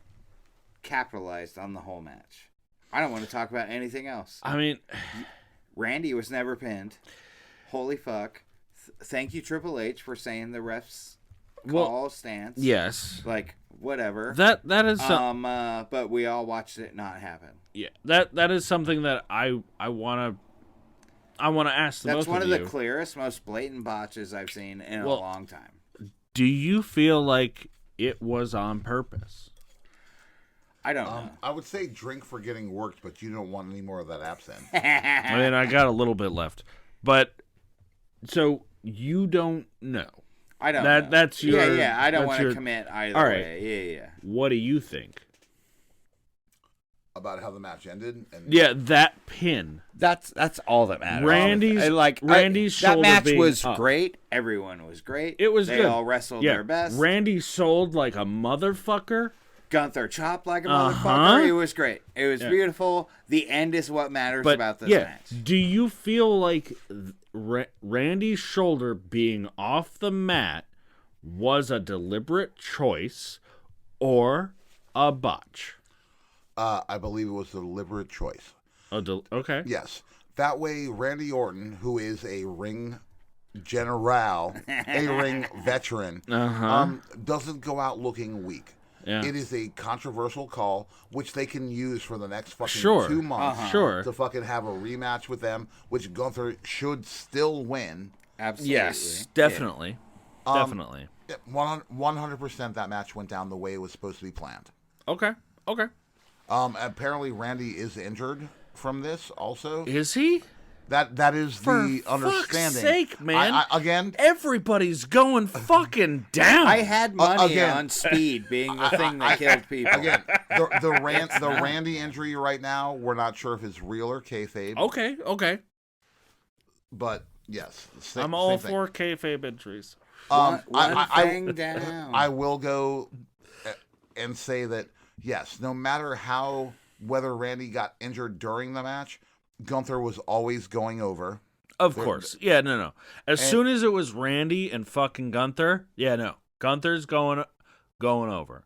capitalized on the whole match. I don't want to talk about anything else. I mean, Randy was never pinned. Holy fuck. Thank you, Triple H, for saying the refs call stance. Yes. Whatever. That is but we all watched it not happen. Yeah. That is something that I want to ask the both of you. That's one of the clearest, most blatant botches I've seen in a long time. Do you feel like it was on purpose? I don't know. I would say drink for getting worked, but you don't want any more of that absinthe. I mean, I got a little bit left. But, so, you don't know. I don't know. That's your... Yeah, I don't want to commit either way. Yeah. What do you think? About how the match ended? Yeah, that pin. That's all that matters. Randy's shoulder that match being was up. great. Everyone was great. It was they good. all wrestled their best. Randy sold like a motherfucker. Gunther chopped like a motherfucker. It was great. It was beautiful. The end is what matters about this match. Do you feel like Randy's shoulder being off the mat was a deliberate choice or a botch? I believe it was a deliberate choice. Okay. Yes. That way, Randy Orton, who is a ring general, a ring veteran, doesn't go out looking weak. Yeah. It is a controversial call, which they can use for the next fucking 2 months to fucking have a rematch with them, which Gunther should still win. Absolutely. Yes, definitely. Definitely. 100% that match went down the way it was supposed to be planned. Okay. Apparently Randy is injured from this also. Is he? That is the understanding. For fuck's sake, man. Again, everybody's going fucking down. I had money on speed being the thing that killed people. Again, the Randy injury right now, we're not sure if it's real or kayfabe. Okay. But yes, I'm all for kayfabe injuries. One thing down. I will go and say that yes, no matter whether Randy got injured during the match, Gunther was always going over. Of course. Yeah, no. As soon as it was Randy and fucking Gunther, Gunther's going over.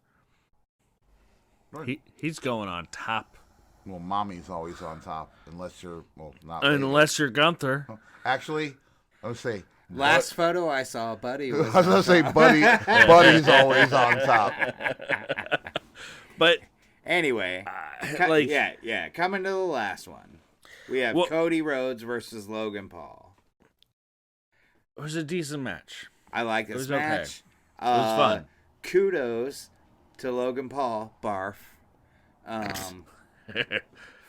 Right. He's going on top. Well, mommy's always on top, unless you're not. Unless you're Gunther. Actually, I would say Last photo I saw, Buddy was I was gonna say Buddy's always on top. But anyway, coming to the last one. We have Cody Rhodes versus Logan Paul. It was a decent match. I like this match. Okay. It was fun. Kudos to Logan Paul, barf,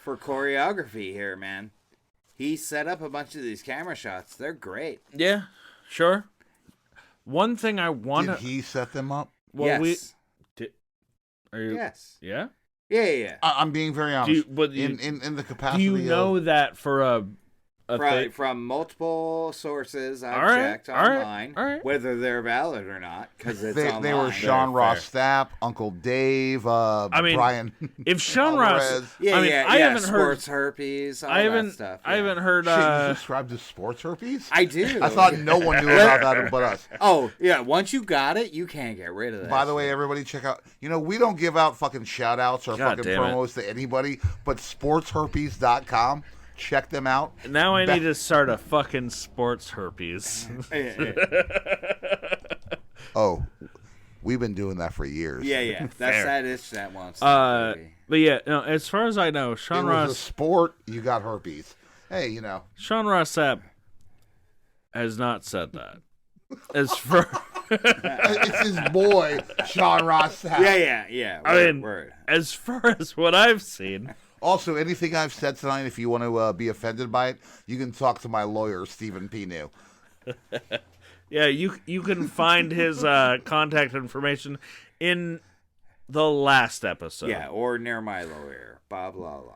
for choreography here, man. He set up a bunch of these camera shots. They're great. Yeah, sure. One thing I want to... Did he set them up? Well, yes. Yes. Yeah? Yeah. I'm being very honest. In the capacity do you know that for a from multiple sources I've checked online, whether they're valid or not, because it's online. They were Sean Ross Sapp, Uncle Dave, Brian. If Sean Ross, I haven't heard sports herpes. All that stuff. I haven't heard. Shit, you subscribe to sports herpes? I do. I thought no one knew about that but us. Oh yeah, once you got it, you can't get rid of that. By the way, everybody check out. We don't give out fucking shout outs or fucking promos to anybody, but sportsherpes.com. Check them out. Now I need to start a fucking sports herpes. Oh, we've been doing that for years. Yeah. That is that once. But yeah, no, as far as I know, Sean Ross. Was a sport, you got herpes. Hey, Sean Ross Sapp has not said that. As for it's his boy, Sean Ross Sapp. Yeah. Word. As far as what I've seen. Also, anything I've said tonight, if you want to be offended by it, you can talk to my lawyer, Stephen Pinu. Yeah, you can find his contact information in the last episode. Yeah, or near my lawyer, Bob Lala.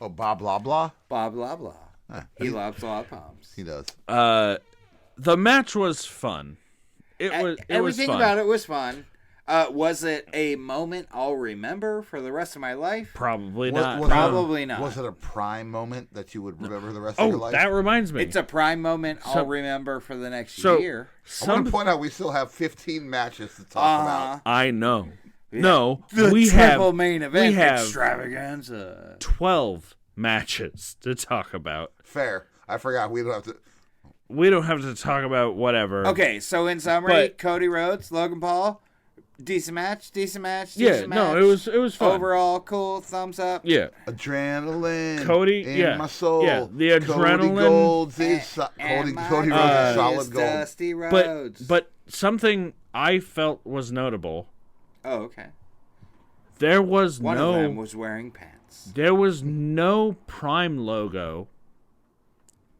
Oh, Bob Blah Blah? Bob Blah Blah. He loves law pumps. He does. The match was fun. Everything about it was fun. Was it a moment I'll remember for the rest of my life? Probably not. Probably not. Was it a prime moment that you would remember the rest of your life? That reminds me. It's a prime moment I'll remember for the next year. I want to point out we still have 15 matches to talk about. I know. Yeah. No, we have main event extravaganza. 12 matches to talk about. Fair. I forgot. We don't have to. We don't have to talk about whatever. Okay, so in summary, Cody Rhodes, Logan Paul. Decent match. No, it was fun. Overall, cool. Thumbs up. Yeah. Adrenaline. Cody, in my soul. Yeah, the adrenaline. Cody Rhodes is solid gold. Dusty Rhodes. But something I felt was notable. Oh, okay. There was One of them was wearing pants. There was no Prime logo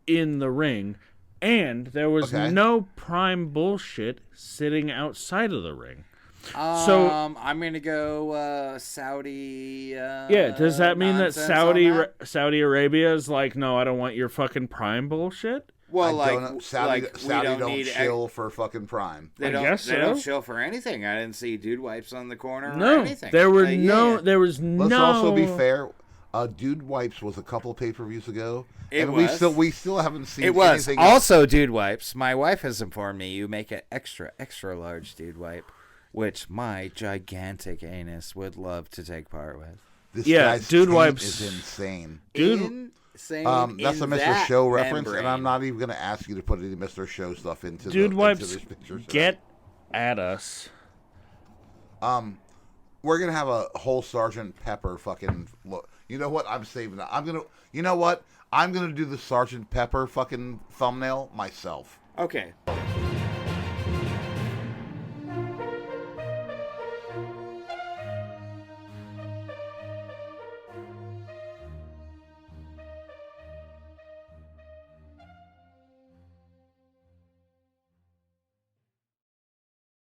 in the ring, and there was no Prime bullshit sitting outside of the ring. So I'm gonna go Saudi. Does that mean that Saudi Arabia is like, no, I don't want your fucking Prime bullshit? Well, Saudi don't chill for fucking Prime. They don't chill for anything. I didn't see dude wipes on the corner or anything. There were there was Let's also be fair. Dude Wipes was a couple pay-per-views ago, we still haven't seen. It was anything also Dude Wipes. My wife has informed me you make an extra large Dude Wipe, which my gigantic anus would love to take part with. This guy's Dude taint Wipes is insane. Insane. That's a Mr. Show reference, and I'm not even going to ask you to put any Mr. Show stuff into Dude Wipes. Into this picture. Get at us. We're gonna have a whole Sergeant Pepper fucking look. You know what? I'm saving that. You know what? I'm gonna do the Sergeant Pepper fucking thumbnail myself. Okay.